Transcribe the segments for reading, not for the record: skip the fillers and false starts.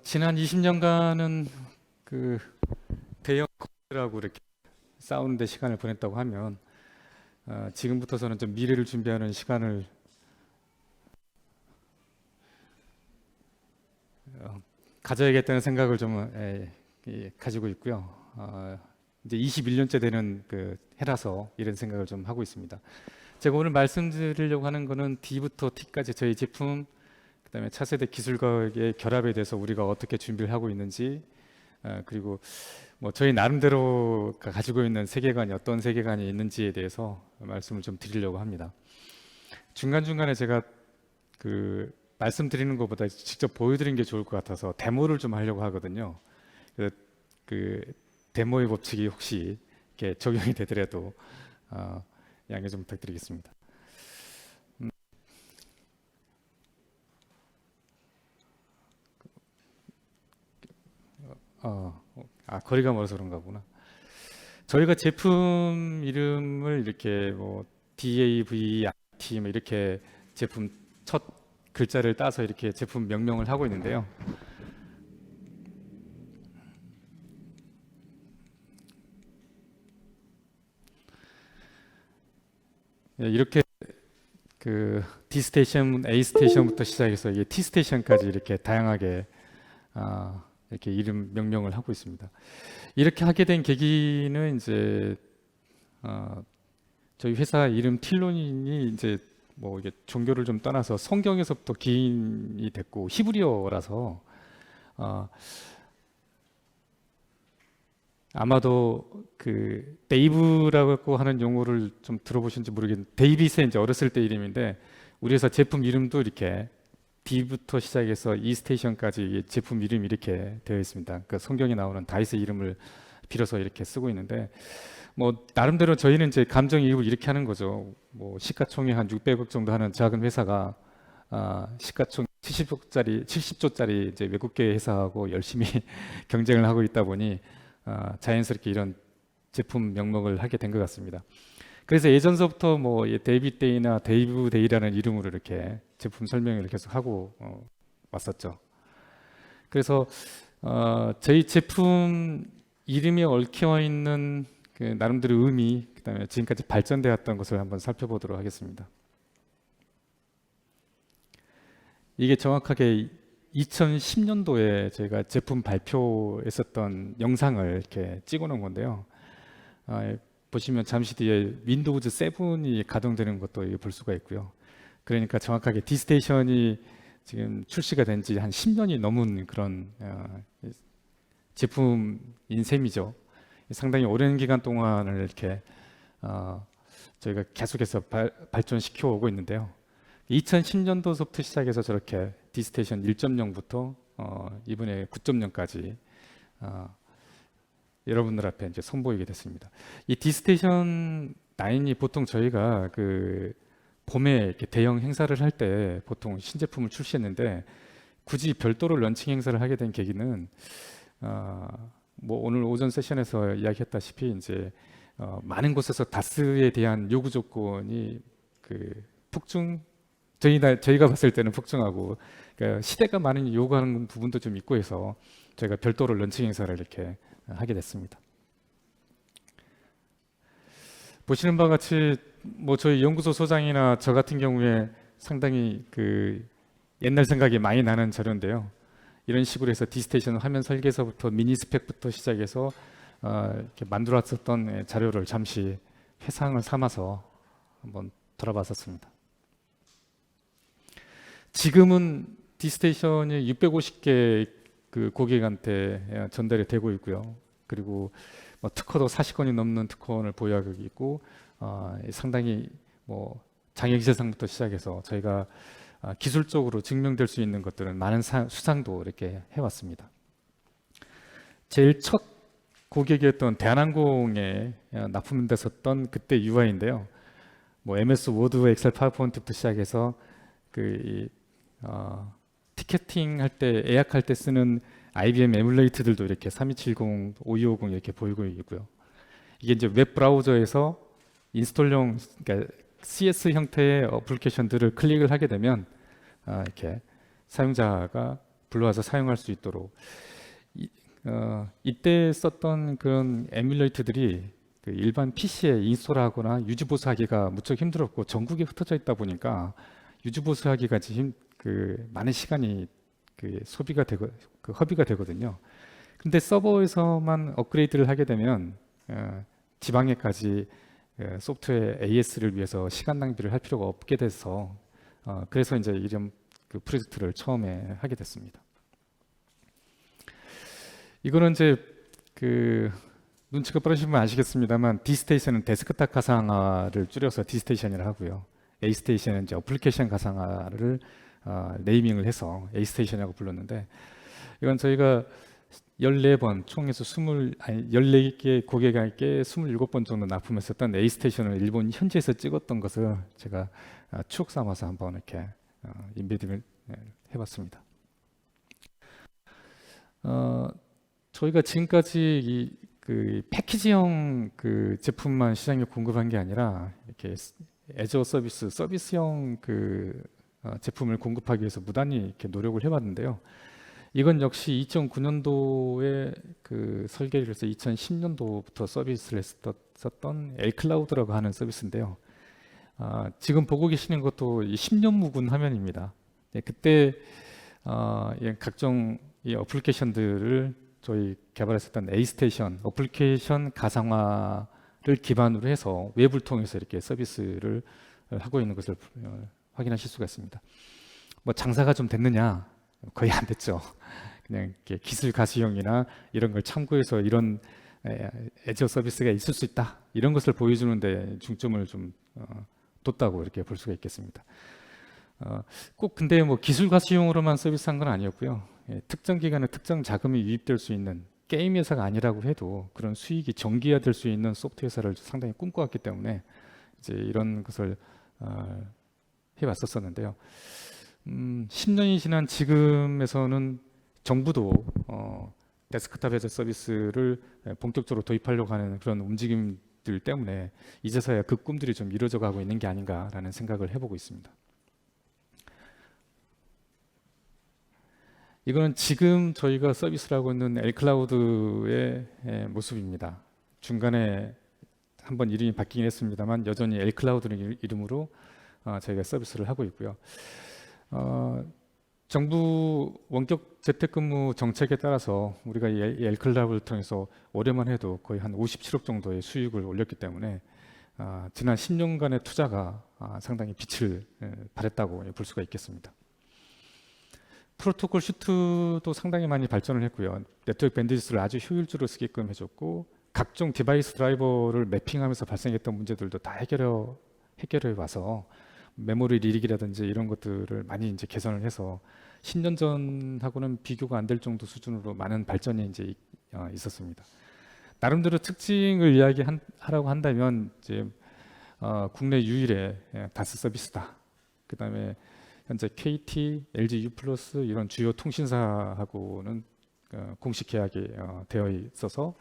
지난 20년간은 그 대형 거래라고 이렇게 싸우는데 시간을 보냈다고 하면 지금부터서는 좀 미래를 준비하는 시간을 가져야겠다는 생각을 좀 가지고 있고요. 이제 21년째 되는 그 해라서 이런 생각을 좀 하고 있습니다. 제가 오늘 말씀드리려고 하는 거는 D부터 T까지 저희 제품, 그다음에 차세대 기술과의 결합에 대해서 우리가 어떻게 준비를 하고 있는지, 그리고 뭐 저희 나름대로 가지고 있는 세계관이 어떤 세계관이 있는지에 대해서 말씀을 좀 드리려고 합니다. 중간중간에 제가 그 말씀드리는 것보다 직접 보여드리는 게 좋을 것 같아서 데모를 좀 하려고 하거든요. 그, 그 데모의 법칙이 혹시 이렇게 적용이 되더라도 양해 좀 부탁드리겠습니다. 거리가 멀어서 그런가 보나. 저희가 제품 이름을 이렇게 뭐 DAVIT 뭐 이렇게 제품 첫 글자를 따서 이렇게 제품 명명을 하고 있는데요. 이렇게 그 D 스테이션, A 스테이션부터 시작해서 이게 T 스테이션까지 이렇게 다양하게 이렇게 이름 명명을 하고 있습니다. 이렇게 하게 된 계기는 이제 저희 회사 이름 틸론이 이제 뭐 이게 종교를 좀 떠나서 성경에서부터 기인이 됐고 히브리어라서 아마도 그 데이브라고 하는 용어를 좀 들어보신지 모르겠는데 데이빗의 이제 어렸을 때 이름인데 우리 회사 제품 이름도 이렇게 D부터 시작해서 E 스테이션까지 제품 이름이 이렇게 되어 있습니다. 그 성경에 나오는 다윗의 이름을 빌어서 이렇게 쓰고 있는데 뭐 나름대로 저희는 이제 감정이입을 이렇게 하는 거죠. 뭐 시가총액 한 600억 정도 하는 작은 회사가 시가총 70조짜리 이제 외국계 회사하고 열심히 경쟁을 하고 있다 보니 자연스럽게 이런 제품 명목을 하게 된 것 같습니다. 그래서 예전서부터 뭐 데이빗 데이나 데이브 데이라는 이름으로 이렇게 제품 설명을 계속 하고 왔었죠. 그래서 저희 제품 이름에 얽혀 있는 그 나름대로 의미, 그다음에 지금까지 발전되었던 것을 한번 살펴보도록 하겠습니다. 이게 정확하게 2010년도에 저희가 제품 발표했었던 영상을 이렇게 찍어놓은 건데요. 보시면 잠시 뒤에 윈도우즈 7이 가동되는 것도 볼 수가 있고요. 그러니까 정확하게 D스테이션이 지금 출시가 된 지 한 10년이 넘은 그런 제품인 셈이죠. 상당히 오랜 기간 동안을 이렇게 저희가 계속해서 발전시켜 오고 있는데요. 2010년도부터 시작해서 저렇게 D스테이션 1.0부터 이번에 9.0까지 여러분들 앞에 이제 선보이게 됐습니다. 이 D스테이션 9이 보통 저희가 그 봄에 이렇게 대형 행사를 할 때 보통 신제품을 출시했는데 굳이 별도로 런칭 행사를 하게 된 계기는 뭐 오늘 오전 세션에서 이야기했다시피 이제 많은 곳에서 다스에 대한 요구 조건이 그 저희가 봤을 때는 폭증하고 그러니까 시대가 많이 요구하는 부분도 좀 있고 해서 저희가 별도로 런칭 행사를 이렇게 하게 됐습니다. 보시는 바와 같이 뭐 저희 연구소 소장이나 저 같은 경우에 상당히 그 옛날 생각이 많이 나는 자료인데요. 이런 식으로 해서 D스테이션 화면 설계서부터 미니 스펙부터 시작해서 이렇게 만들어왔었던 자료를 잠시 회상을 삼아서 한번 돌아봤었습니다. 지금은 D스테이션이 650개 그 고객한테 전달이 되고 있고요. 그리고 뭐 특허도 40건이 넘는 특허를 보유하고 있고 상당히 뭐 장애기술상부터 시작해서 저희가 기술적으로 증명될 수 있는 것들은 많은 수상도 이렇게 해왔습니다. 제일 첫 고객이었던 대한항공에 납품됐었던 그때 UI인데요. 뭐 MS 워드, 엑셀, 파워포인트부터 시작해서 티켓팅 할 때, 예약할 때 쓰는 IBM 에뮬레이트들도 이렇게 3270, 5250 이렇게 보이고 있고요. 이게 이제 웹 브라우저에서 인스톨용, 그러니까 CS 형태의 어플리케이션들을 클릭을 하게 되면 이렇게 사용자가 불러와서 사용할 수 있도록 이때 썼던 그런 에뮬레이터들이 그 일반 PC에 인스톨하거나 유지보수하기가 무척 힘들었고 전국에 흩어져 있다 보니까 유지보수하기가 그 많은 시간이 그 소비가 되고 그 허비가 되거든요. 근데 서버에서만 업그레이드를 하게 되면 지방에까지 소프트웨어 AS를 위해서 시간 낭비를 할 필요가 없게 돼서 그래서 이제 이런 그 프로젝트를 처음에 하게 됐습니다. 이거는 이제 그 눈치가 빠르시면 아시겠습니다만 D스테이션은 데스크탑 가상화를 줄여서 D스테이션이라 하고요. A스테이션은 이제 어플리케이션 가상화를 네이밍을 해서 A스테이션이라고 불렀는데 이건 저희가 14번 총에서 14개 고객에게 27번 정도 납품했었던 A스테이션을 일본 현지에서 찍었던 것을 제가 추억 삼아서 한번 이렇게 인베딩을 해봤습니다. 저희가 지금까지 그 패키지형 그 제품만 시장에 공급한 게 아니라 이렇게 애저 서비스형 그 제품을 공급하기 위해서 무단히 이렇게 노력을 해봤는데요. 이건 역시 2009년도에 그 설계를 해서 2010년도부터 서비스를 했었던 엘클라우드라고 하는 서비스인데요. 지금 보고 계시는 것도 10년 묵은 화면입니다. 그때 각종 이 어플리케이션들을 저희 개발했었던 A스테이션 어플리케이션 가상화를 기반으로 해서 웹을 통해서 이렇게 서비스를 하고 있는 것을 확인하실 수가 있습니다. 뭐 장사가 좀 됐느냐? 거의 안 됐죠. 그냥 이렇게 기술 가시형이나 이런 걸 참고해서 이런 애저 서비스가 있을 수 있다 이런 것을 보여주는데 중점을 좀 뒀다고 이렇게 볼 수가 있겠습니다. 꼭 근데 뭐 기술 가시용으로만 서비스한 건 아니었고요. 특정 기간에 특정 자금이 유입될 수 있는 게임 회사가 아니라고 해도 그런 수익이 정기화될 수 있는 소프트 회사를 상당히 꿈꿔왔기 때문에 이제 이런 것을 해왔었는데요. 10년이 지난 지금에서는 정부도 데스크탑 해저 서비스를 본격적으로 도입하려고 하는 그런 움직임들 때문에 이제서야 그 꿈들이 좀 이루어져 가고 있는 게 아닌가라는 생각을 해보고 있습니다. 이거는 지금 저희가 서비스를 하고 있는 엘클라우드의 모습입니다. 중간에 한번 이름이 바뀌긴 했습니다만 여전히 엘클라우드라는 이름으로 저희가 서비스를 하고 있고요. 정부 원격 재택근무 정책에 따라서 우리가 이 엘클라우드를 통해서 올해만 해도 거의 한 57억 정도의 수익을 올렸기 때문에 지난 10년간의 투자가 상당히 빛을 발했다고 볼 수가 있겠습니다. 프로토콜 슈트도 상당히 많이 발전을 했고요. 네트워크 밴드위스를 아주 효율적으로 쓰게끔 해줬고 각종 디바이스 드라이버를 매핑하면서 발생했던 문제들도 다 해결해 와서 메모리 리릭이라든지 이런 것들을 많이 이제 개선을 해서 10년 전하고는 비교가 안 될 정도 수준으로 많은 발전이 이제 있었습니다. 나름대로 특징을 이야기하라고 한다면 이제 국내 유일의 다스 서비스다. 그다음에 현재 KT, LG U+ 이런 주요 통신사하고는 공식 계약이 되어 있어서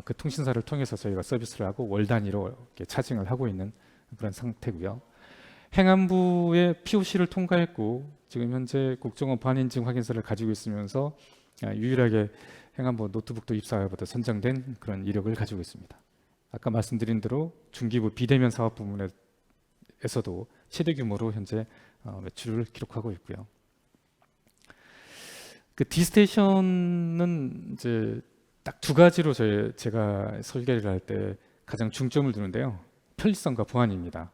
그 통신사를 통해서 저희가 서비스를 하고 월 단위로 이렇게 차징을 하고 있는 그런 상태고요. 행안부의 POC를 통과했고 지금 현재 국정원 반인증 확인서를 가지고 있으면서 유일하게 행안부 노트북도 입사하고도 선정된 그런 이력을 가지고 있습니다. 아까 말씀드린 대로 중기부 비대면 사업 부문에서도 최대 규모로 현재 매출을 기록하고 있고요. 그 D스테이션은 이제 딱 두 가지로 제가 설계를 할 때 가장 중점을 두는데요. 편리성과 보안입니다.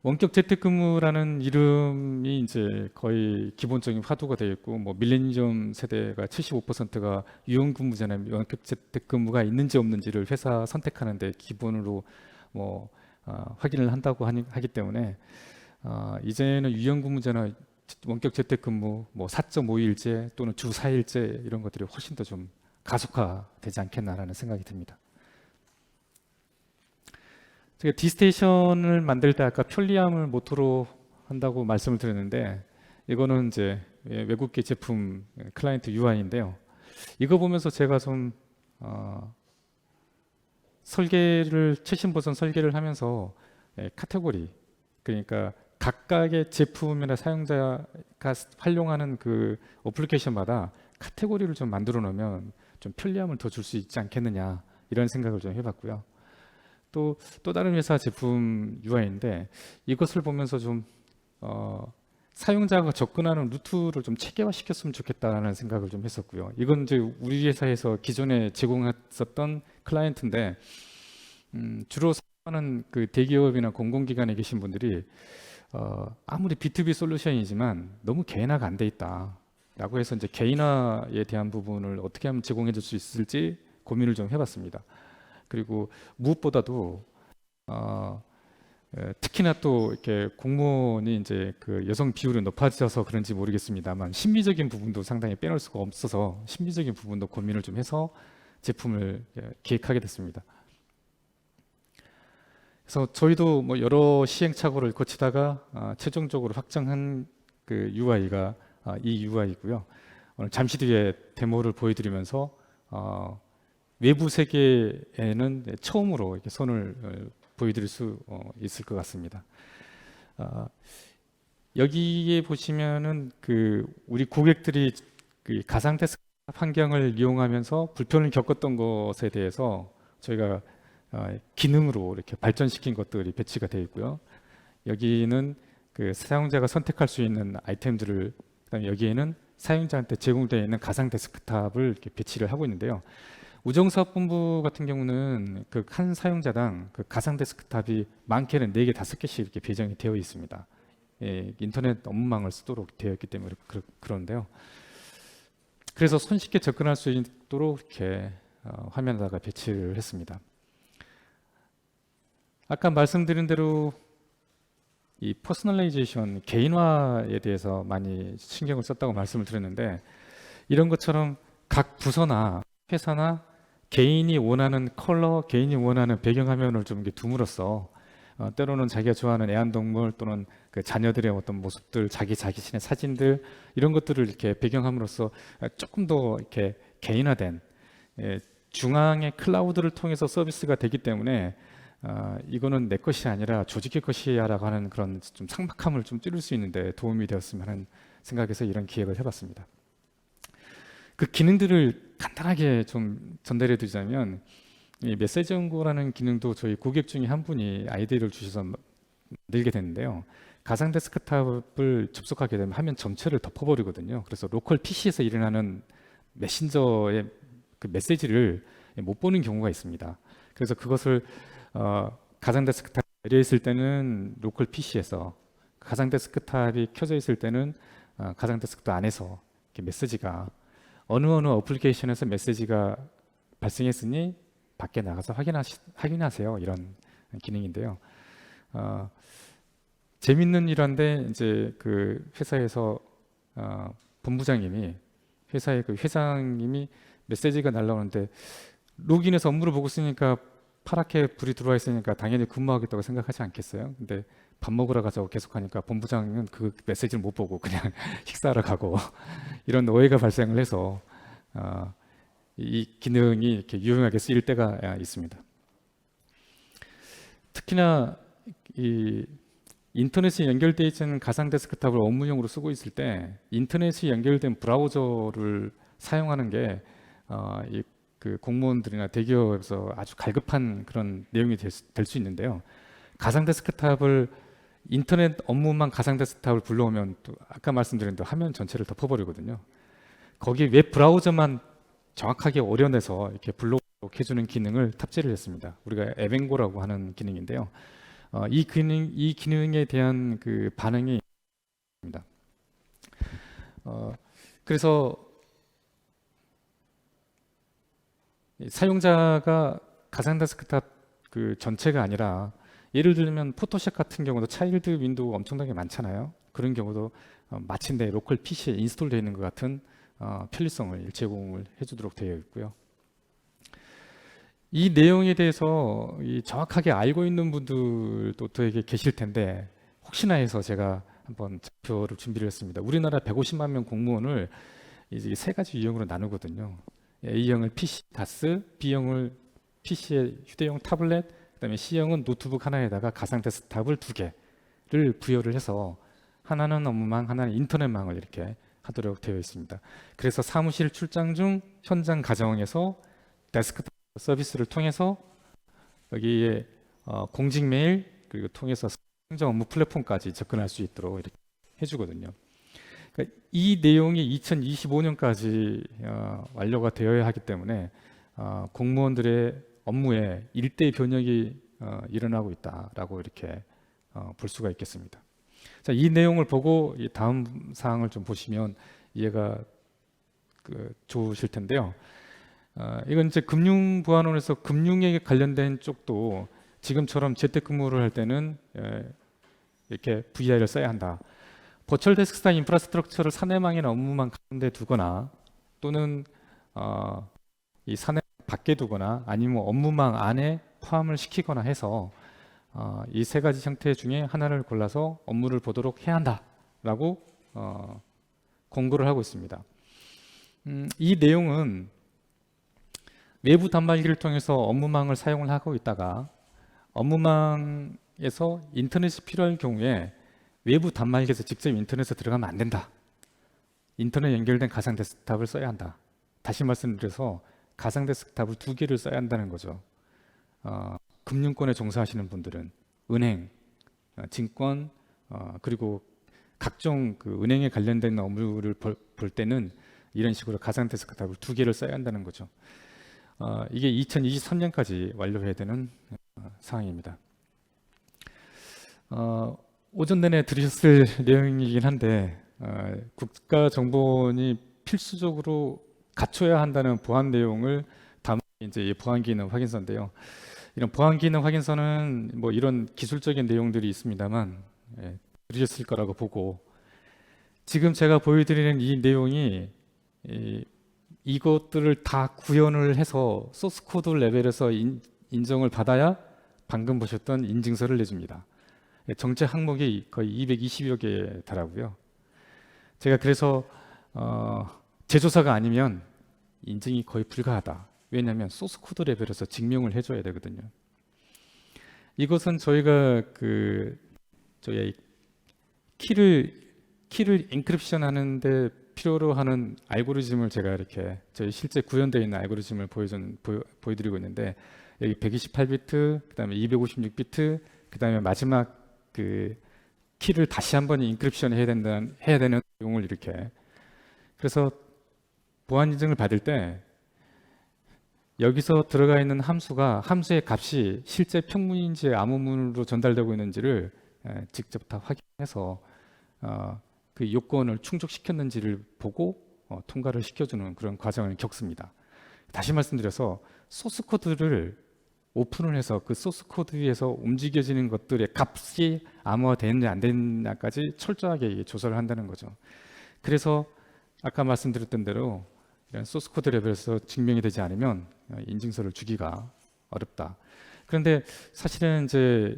원격 재택근무라는 이름이 이제 거의 기본적인 화두가 되어 있고 뭐 밀레니엄 세대가 75%가 유연근무제나 원격 재택근무가 있는지 없는지를 회사 선택하는데 기본으로 뭐 확인을 한다고 하기 때문에 이제는 유연근무제나 원격 재택근무 뭐 4.5일제 또는 주 4일제 이런 것들이 훨씬 더 좀 가속화되지 않겠나라는 생각이 듭니다. 제가 D스테이션을 만들 때 아까 편리함을 모토로 한다고 말씀을 드렸는데 이거는 이제 외국계 제품 클라이언트 UI인데요. 이거 보면서 제가 좀 최신 버전 설계를 하면서 카테고리 그러니까 각각의 제품이나 사용자가 활용하는 그 어플리케이션마다 카테고리를 좀 만들어 놓으면 좀 편리함을 더 줄 수 있지 않겠느냐 이런 생각을 좀 해봤고요. 또 다른 회사 제품 UI인데 이것을 보면서 좀 사용자가 접근하는 루트를 좀 체계화시켰으면 좋겠다는 생각을 좀 했었고요. 이건 이제 우리 회사에서 기존에 제공했었던 클라이언트인데 주로 사용하는 그 대기업이나 공공기관에 계신 분들이 아무리 B2B 솔루션이지만 너무 개인화가 안 돼 있다라고 해서 이제 개인화에 대한 부분을 어떻게 하면 제공해 줄 수 있을지 고민을 좀 해봤습니다. 그리고 무엇보다도 특히나 또 이렇게 공무원이 이제 그 여성 비율이 높아져서 그런지 모르겠습니다만 심리적인 부분도 상당히 빼놓을 수가 없어서 심리적인 부분도 고민을 좀 해서 제품을 기획하게 됐습니다. 그래서 저희도 뭐 여러 시행착오를 거치다가 최종적으로 확정한 그 UI가 이 UI이고요. 오늘 잠시 뒤에 데모를 보여드리면서 외부 세계에는 처음으로 이렇게 손을 보여드릴 수 있을 것 같습니다. 여기에 보시면은 그 우리 고객들이 그 가상 데스크탑 환경을 이용하면서 불편을 겪었던 것에 대해서 저희가 기능으로 이렇게 발전시킨 것들이 배치가 되어 있고요. 여기는 그 사용자가 선택할 수 있는 아이템들을, 그다음에 여기에는 사용자한테 제공되어 있는 가상 데스크탑을 이렇게 배치를 하고 있는데요. 우정사업본부 같은 경우는 그 한 사용자당 그 가상 데스크탑이 많게는 4개, 5개씩 이렇게 배정이 되어 있습니다. 인터넷 업무망을 쓰도록 되어 있기 때문에 그런데요. 그래서 손쉽게 접근할 수 있도록 이렇게 화면에다가 배치를 했습니다. 아까 말씀드린 대로 이 퍼스널라이제이션, 개인화에 대해서 많이 신경을 썼다고 말씀을 드렸는데 이런 것처럼 각 부서나 회사나 개인이 원하는 컬러, 개인이 원하는 배경화면을 좀 둠으로써 때로는 자기가 좋아하는 애완동물 또는 그 자녀들의 어떤 모습들, 자기 자신의 사진들 이런 것들을 이렇게 배경함으로써 조금 더 이렇게 개인화된 중앙의 클라우드를 통해서 서비스가 되기 때문에 이거는 내 것이 아니라 조직의 것이야라고 하는 그런 좀 삭막함을 좀 줄일 수 있는데 도움이 되었으면 하는 생각에서 이런 기획을 해봤습니다. 그 기능들을 간단하게 좀 전달해 드리자면 이 메시지 연구라는 기능도 저희 고객 중에 한 분이 아이디어를 주셔서 만들게 됐는데요. 가상 데스크탑을 접속하게 되면 화면 전체를 덮어버리거든요. 그래서 로컬 PC에서 일어나는 메신저의 그 메시지를 못 보는 경우가 있습니다. 그래서 그것을 가상 데스크탑이 열려 있을 때는 로컬 PC에서, 가상 데스크탑이 켜져 있을 때는 가상 데스크탑 안에서 이렇게 메시지가 어느 어플리케이션에서 메시지가 발생했으니 밖에 나가서 확인하세요. 이런 기능인데요. 재밌는 일인데 이제 그 회사에서 본부장님이 회사의 그 회장님이 메시지가 날라오는데 로그인해서 업무를 보고 있으니까 파랗게 불이 들어와 있으니까 당연히 근무하겠다고 생각하지 않겠어요? 근데 밥 먹으러 가자고 계속하니까 본부장은 그 메시지를 못 보고 그냥 식사하러 가고 이런 오해가 발생을 해서 이 기능이 이렇게 유용하게 쓰일 때가 있습니다. 특히나 이 인터넷이 연결되어 있는 가상 데스크탑을 업무용으로 쓰고 있을 때 인터넷이 연결된 브라우저를 사용하는 게 그 공무원들이나 대기업에서 아주 갈급한 그런 내용이 될 수 있는데요. 가상 데스크탑을 인터넷 업무만 가상 데스크탑을 불러오면 또 아까 말씀드린 대로 화면 전체를 덮어버리거든요. 거기 웹 브라우저만 정확하게 오려내서 이렇게 불러오도록 해주는 기능을 탑재를 했습니다. 우리가 에벤고라고 하는 기능인데요. 이 기능에 대한 그 반응이 있습니다. 그래서 사용자가 가상 데스크탑 그 전체가 아니라 예를 들면 포토샵 같은 경우도 차일드 윈도우가 엄청나게 많잖아요. 그런 경우도 마치 내 로컬 PC에 인스톨되어 있는 것 같은 편리성을 제공을 해주도록 되어 있고요. 이 내용에 대해서 정확하게 알고 있는 분들도 되게 계실 텐데 혹시나 해서 제가 한번 발표를 준비를 했습니다. 우리나라 150만 명 공무원을 이제 3가지 유형으로 나누거든요. A형을 PC 다스, B형을 PC의 휴대용 타블렛, 그다음에 C형은 노트북 하나에다가 가상 데스크탑을 2개를 부여를 해서 하나는 업무망, 하나는 인터넷망을 이렇게 하도록 되어 있습니다. 그래서 사무실 출장 중 현장 가정에서 데스크탑 서비스를 통해서 여기에 공직 메일 그리고 통해서 행정 업무 플랫폼까지 접근할 수 있도록 이렇게 해주거든요. 그러니까 이 내용이 2025년까지 완료가 되어야 하기 때문에 공무원들의 업무에 일대 변혁이 일어나고 있다라고 이렇게 볼 수가 있겠습니다. 자, 이 내용을 보고 이 다음 사항을 좀 보시면 이해가 좋으실 텐데요. 이건 이제 금융보안원에서 금융에 관련된 쪽도 지금처럼 재택근무를 할 때는 이렇게 VR을 써야 한다. 버추얼 데스크탑 인프라스트럭처를 사내망이나 업무망 가운데 두거나 또는 이 사내 밖에 두거나 아니면 업무망 안에 포함을 시키거나 해서 이 세 가지 형태 중에 하나를 골라서 업무를 보도록 해야 한다라고 공고를 하고 있습니다. 이 내용은 외부 단말기를 통해서 업무망을 사용을 하고 있다가 업무망에서 인터넷이 필요할 경우에 외부 단말기에서 직접 인터넷에 들어가면 안 된다. 인터넷 연결된 가상 데스크탑을 써야 한다. 다시 말씀드려서 가상 데스크탑을 2개를 써야 한다는 거죠. 금융권에 종사하시는 분들은 은행, 증권, 그리고 각종 그 은행에 관련된 업무를 볼 때는 이런 식으로 가상 데스크탑을 2개를 써야 한다는 거죠. 이게 2023년까지 완료해야 되는 사항입니다. 오전 내내 들으셨을 내용이긴 한데 국가정보원이 필수적으로 갖춰야 한다는 보안 내용을 담은 이제 이 보안 기능 확인서인데요. 이런 보안 기능 확인서는 뭐 이런 기술적인 내용들이 있습니다만 들으셨을 거라고 보고 지금 제가 보여드리는 이 내용이 이것들을 다 구현을 해서 소스 코드 레벨에서 인정을 받아야 방금 보셨던 인증서를 내줍니다. 정책 항목이 거의 220여 개에 달하고요. 제가 그래서 제조사가 아니면 인증이 거의 불가하다. 왜냐하면 소스 코드 레벨에서 증명을 해줘야 되거든요. 이것은 저희가 저희 키를 엔크립션 하는데 필요로 하는 알고리즘을 제가 이렇게 저희 실제 구현되어 있는 알고리즘을 보여드리고 있는데 여기 128비트, 그다음에 256비트, 그다음에 마지막 키를 다시 한번 인크립션 해야 되는 내용을 이렇게 그래서 보안 인증을 받을 때 여기서 들어가 있는 함수의 값이 실제 평문인지 암호문으로 전달되고 있는지를 직접 다 확인해서 그 요건을 충족시켰는지를 보고 통과를 시켜주는 그런 과정을 겪습니다. 다시 말씀드려서 소스 코드를 오픈을 해서 그 소스 코드에서 움직여지는 것들의 값이 암호화되느냐 안 되느냐까지 철저하게 조사를 한다는 거죠. 그래서 아까 말씀드렸던 대로 이런 소스 코드 레벨에서 증명이 되지 않으면 인증서를 주기가 어렵다. 그런데 사실은 이제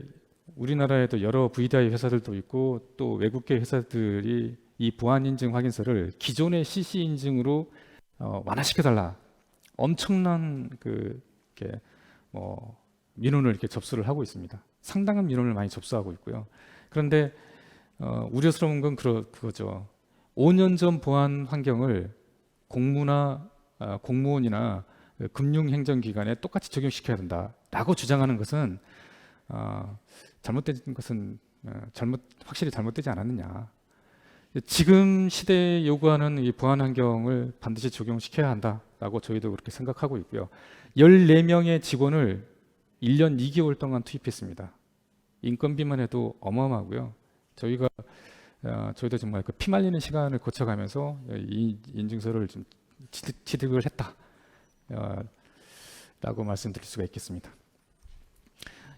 우리나라에도 여러 VDI 회사들도 있고 또 외국계 회사들이 이 보안 인증 확인서를 기존의 CC 인증으로 완화시켜달라. 엄청난 이렇게 민원을 이렇게 접수를 하고 있습니다. 상당한 민원을 많이 접수하고 있고요. 그런데 우려스러운 건 그거죠. 5년 전 보안 환경을 공무원이나 금융행정기관에 똑같이 적용시켜야 된다라고 주장하는 것은 잘못된 것은 확실히 잘못되지 않았느냐. 지금 시대에 요구하는 이 보안 환경을 반드시 적용시켜야 한다라고 저희도 그렇게 생각하고 있고요. 14명의 직원을 1년 2개월 동안 투입했습니다. 인건비만 해도 어마어마하고요. 저희도 정말 피 말리는 시간을 거쳐가면서 이 인증서를 좀 취득을 했다 라고 말씀드릴 수가 있겠습니다.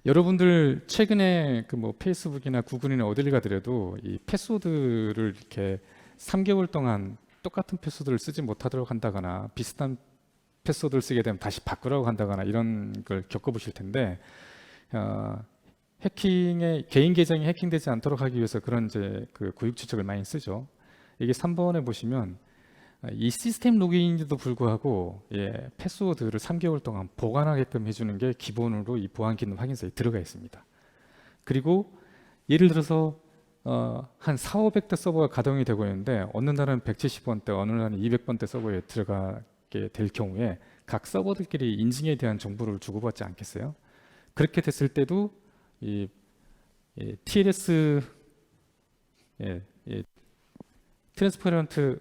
여러분들 최근에 페이스북이나 구글이나 어딜 가더라도 이 패스워드를 이렇게 3개월 동안 똑같은 패스워드를 쓰지 못하도록 한다거나 비슷한 패스워드를 쓰게 되면 다시 바꾸라고 한다거나 이런 걸 겪어보실 텐데 개인 계정이 해킹되지 않도록 하기 위해서 그런 구획 추적을 많이 쓰죠. 이게 3번에 보시면 이 시스템 로그인인데도 불구하고 패스워드를 3개월 동안 보관하게끔 해주는 게 기본으로 이 보안 기능 확인서에 들어가 있습니다. 그리고 예를 들어서 한 4, 500대 서버가 가동이 되고 있는데 어느 날은 170번대, 어느 날은 200번대 서버에 들어가게 될 경우에 각 서버들끼리 인증에 대한 정보를 주고받지 않겠어요? 그렇게 됐을 때도 이 TLS 트랜스퍼런트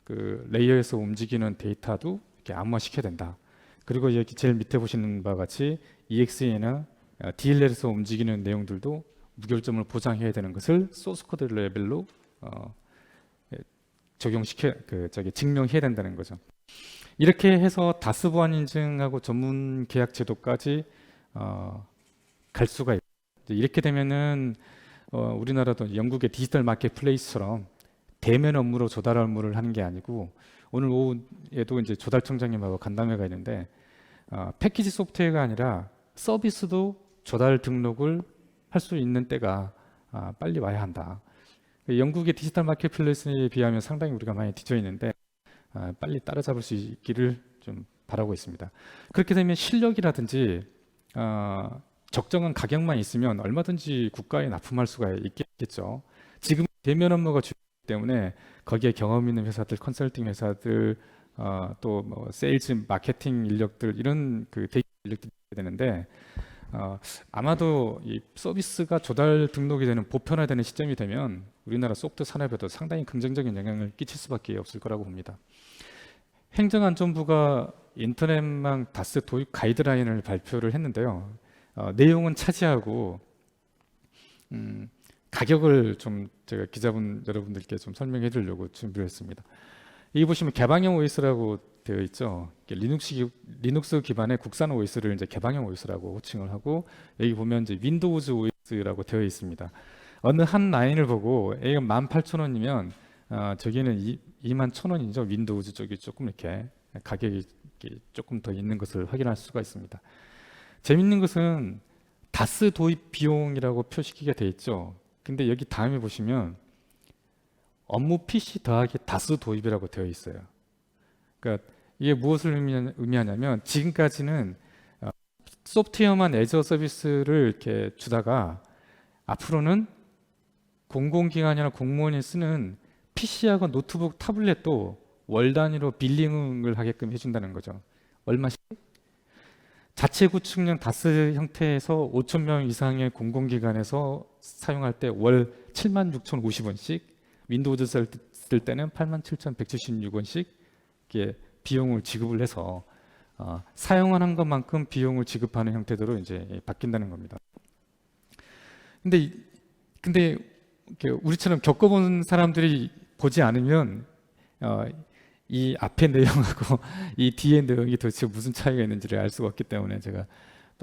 그 레이어에서 움직이는 데이터도 이렇게 암호화시켜야 된다. 그리고 여기 제일 밑에 보시는 바와 같이 EXE나 DLL에서 움직이는 내용들도 무결점을 보장해야 되는 것을 소스 코드 레벨로 증명해야 된다는 거죠. 이렇게 해서 다스 보안 인증하고 전문 계약 제도까지 갈 수가 있고, 이렇게 되면은 우리나라도 영국의 디지털 마켓플레이스처럼 대면 업무로 조달 업무를 하는 게 아니고, 오늘 오후에도 이제 조달 청장님하고 간담회가 있는데 패키지 소프트웨어가 아니라 서비스도 조달 등록을 할 수 있는 때가 빨리 와야 한다. 영국의 디지털 마켓플레이스에 비하면 상당히 우리가 많이 뒤져 있는데 빨리 따라잡을 수 있기를 좀 바라고 있습니다. 그렇게 되면 실력이라든지 적정한 가격만 있으면 얼마든지 국가에 납품할 수가 있겠죠. 지금 대면 업무가 중요하기 때문에 거기에 경험 있는 회사들, 컨설팅 회사들, 또 뭐 세일즈, 마케팅 인력들, 이런 그 데이터 인력들이 되는데 아마도 이 서비스가 조달 등록이 되는 보편화되는 시점이 되면 우리나라 소프트 산업에도 상당히 긍정적인 영향을 끼칠 수밖에 없을 거라고 봅니다. 행정안전부가 인터넷망 다스 도입 가이드라인을 발표를 했는데요. 내용은 차지하고 가격을 좀 제가 기자분 여러분들께 좀 설명해 드리려고 준비를 했습니다. 여기 보시면 개방형 OS라고 되어 있죠. 리눅스 기반의 국산 OS를 이제 개방형 OS라고 호칭을 하고, 여기 보면 이제 윈도우즈 OS라고 되어 있습니다. 어느 한 라인을 보고 이거 18,000원이면 저기는 21,000원이죠. 윈도우즈 쪽이 조금 이렇게 가격이 조금 더 있는 것을 확인할 수가 있습니다. 재밌는 것은 다스 도입 비용이라고 표시가 되어 있죠. 근데 여기 다음에 보시면 업무 PC 더하기 다스 도입이라고 되어 있어요. 그러니까 이게 무엇을 의미하냐면, 지금까지는 소프트웨어만 애저 서비스를 이렇게 주다가 앞으로는 공공기관이나 공무원이 쓰는 PC하고 노트북, 타블렛도 월 단위로 빌링을 하게끔 해준다는 거죠. 얼마씩? 자체 구축형 다스 형태에서 5,000명 이상의 공공기관에서 사용할 때 월 76,050원씩, 윈도우즈 쓸 때는 87,176원씩 비용을 지급을 해서 사용하는 것만큼 비용을 지급하는 형태로 이제 바뀐다는 겁니다. 근데 우리처럼 겪어본 사람들이 보지 않으면 이 앞에 내용하고 이 뒤에 내용이 도대체 무슨 차이가 있는지를 알 수가 없기 때문에 제가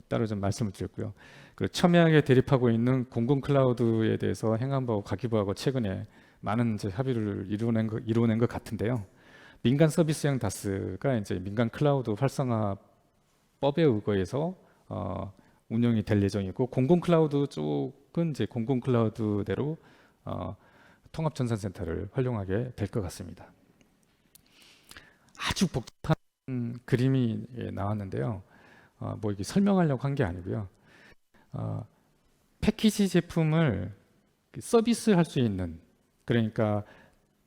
따로 좀 말씀을 드렸고요. 그리고 첨예하게 대립하고 있는 공공 클라우드에 대해서 행안부하고 과기부하고 최근에 많은 이제 합의를 이루어낸 것 같은데요. 민간 서비스형 다스가 이제 민간 클라우드 활성화법에 의거해서 운영이 될 예정이고, 공공 클라우드 쪽은 이제 공공 클라우드대로 통합 전산센터를 활용하게 될 것 같습니다. 아주 복잡한 그림이 나왔는데요. 뭐 이게 설명하려고 한 게 아니고요. 패키지 제품을 서비스할 수 있는, 그러니까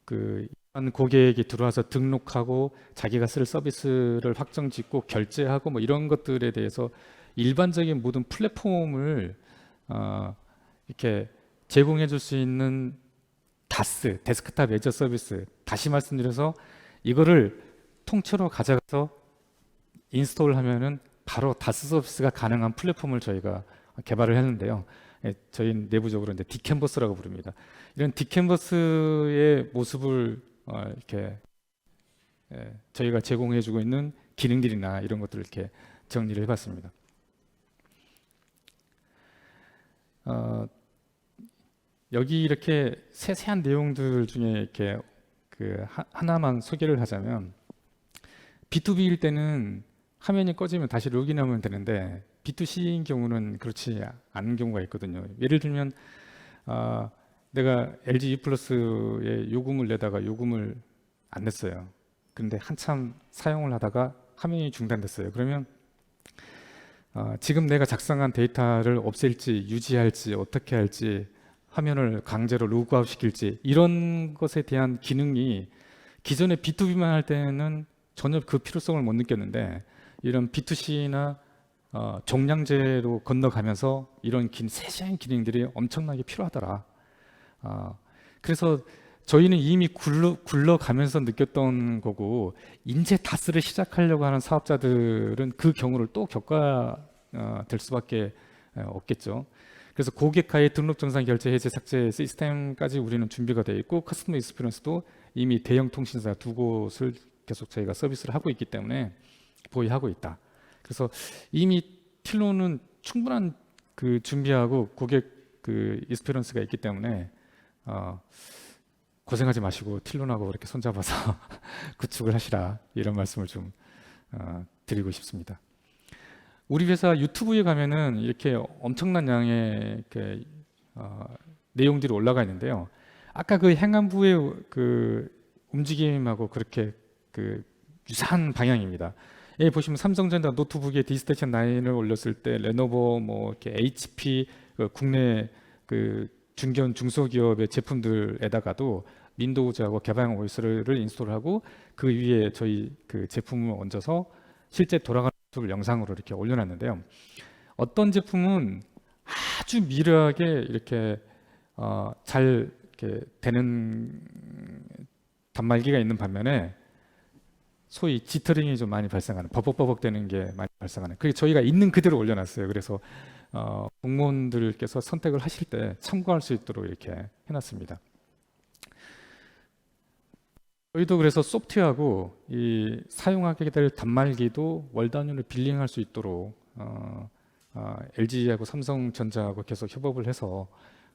그 고객이 들어와서 등록하고 자기가 쓸 서비스를 확정짓고 결제하고 뭐 이런 것들에 대해서 일반적인 모든 플랫폼을 이렇게 제공해 줄 수 있는 다스, 데스크탑 애저 서비스, 다시 말씀드려서 이거를 통째로 가져가서 인스톨하면은 바로 다스 서비스가 가능한 플랫폼을 저희가 개발을 했는데요. 저희 내부적으로 이제 디캔버스라고 부릅니다. 이런 디캔버스의 모습을 이렇게 저희가 제공해주고 있는 기능들이나 이런 것들을 이렇게 정리를 해봤습니다. 여기 이렇게 세세한 내용들 중에 이렇게 하나만 소개를 하자면, B2B일 때는 화면이 꺼지면 다시 로그인하면 되는데 B2C인 경우는 그렇지 않은 경우가 있거든요. 예를 들면 내가 LG U+에 요금을 내다가 요금을 안 냈어요. 그런데 한참 사용을 하다가 화면이 중단됐어요. 그러면 지금 내가 작성한 데이터를 없앨지 유지할지 어떻게 할지 화면을 강제로 로그아웃 시킬지 이런 것에 대한 기능이 기존에 B2B만 할 때는 전혀 그 필요성을 못 느꼈는데 이런 B2C나 종량제로 건너가면서 이런 세세한 기능들이 엄청나게 필요하더라. 그래서 저희는 이미 굴러가면서 느꼈던 거고 이제 다스를 시작하려고 하는 사업자들은 그 경우를 또 겪어야 될 수밖에 없겠죠. 그래서 고객과의 등록 정상 결제 해제 삭제 시스템까지 우리는 준비가 되어 있고 커스터머 익스피리언스도 이미 대형 통신사 두 곳을 계속 저희가 서비스를 하고 있기 때문에 보유하고 있다. 그래서 이미 틸로는 충분한 그 준비하고 고객 그 익스피리언스가 있기 때문에 고생하지 마시고 틸론하고 이렇게 손잡아서 구축을 하시라 이런 말씀을 좀 드리고 싶습니다. 우리 회사 유튜브에 가면은 이렇게 엄청난 양의 내용들이 올라가 있는데요. 아까 그 행안부의 그 움직임하고 그렇게 그 유사한 방향입니다. 여기 보시면 삼성전자 노트북에 디스테이션 9을 올렸을 때 레노버 뭐 이렇게 HP 국내 그 중견 중소기업의 제품들에다가도 윈도우즈하고 개방 OS를 인스톨하고 그 위에 저희 그 제품을 얹어서 실제 돌아가는 모습을 영상으로 이렇게 올려놨는데요. 어떤 제품은 아주 미려하게 이렇게 잘 이렇게 되는 단말기가 있는 반면에 소위 지터링이 좀 많이 발생하는 버벅버벅 되는 게 많이 발생하는 그게 저희가 있는 그대로 올려놨어요. 그래서 공무원들께서 선택을 하실 때 참고할 수 있도록 이렇게 해놨습니다. 저희도 그래서 소프트웨어하고 이 사용하게 될 단말기도 월 단위로 빌링할 수 있도록 LG하고 삼성전자하고 계속 협업을 해서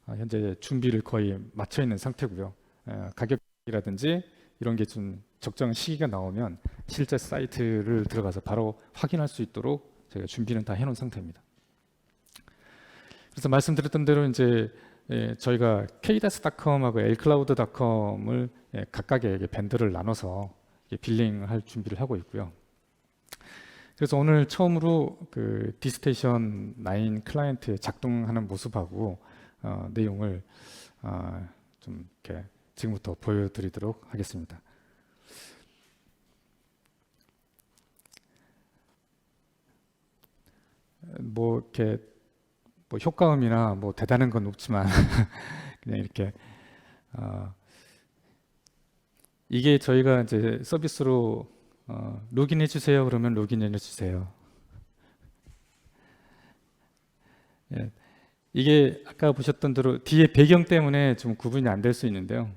현재 준비를 거의 마쳐 있는 상태고요. 가격이라든지 이런 게 좀 적정한 시기가 나오면 실제 사이트를 들어가서 바로 확인할 수 있도록 저희가 준비는 다 해놓은 상태입니다. 그래서 말씀드렸던 대로 이제 저희가 KDAS.com하고 Lcloud.com을 각각의 밴드를 나눠서 빌링할 준비를 하고 있고요. 그래서 오늘 처음으로 그 디스테이션 9 클라이언트의 작동하는 모습하고 내용을 좀 이렇게 지금부터 보여드리도록 하겠습니다. 뭐 이렇게 뭐 효과음이나 뭐 대단한 건 없지만 그냥 이렇게 이게 저희가 이제 서비스로 로그인해 주세요 그러면 로그인해 주세요. 예, 이게 아까 보셨던 대로 뒤에 배경 때문에 좀 구분이 안 될 수 있는데요.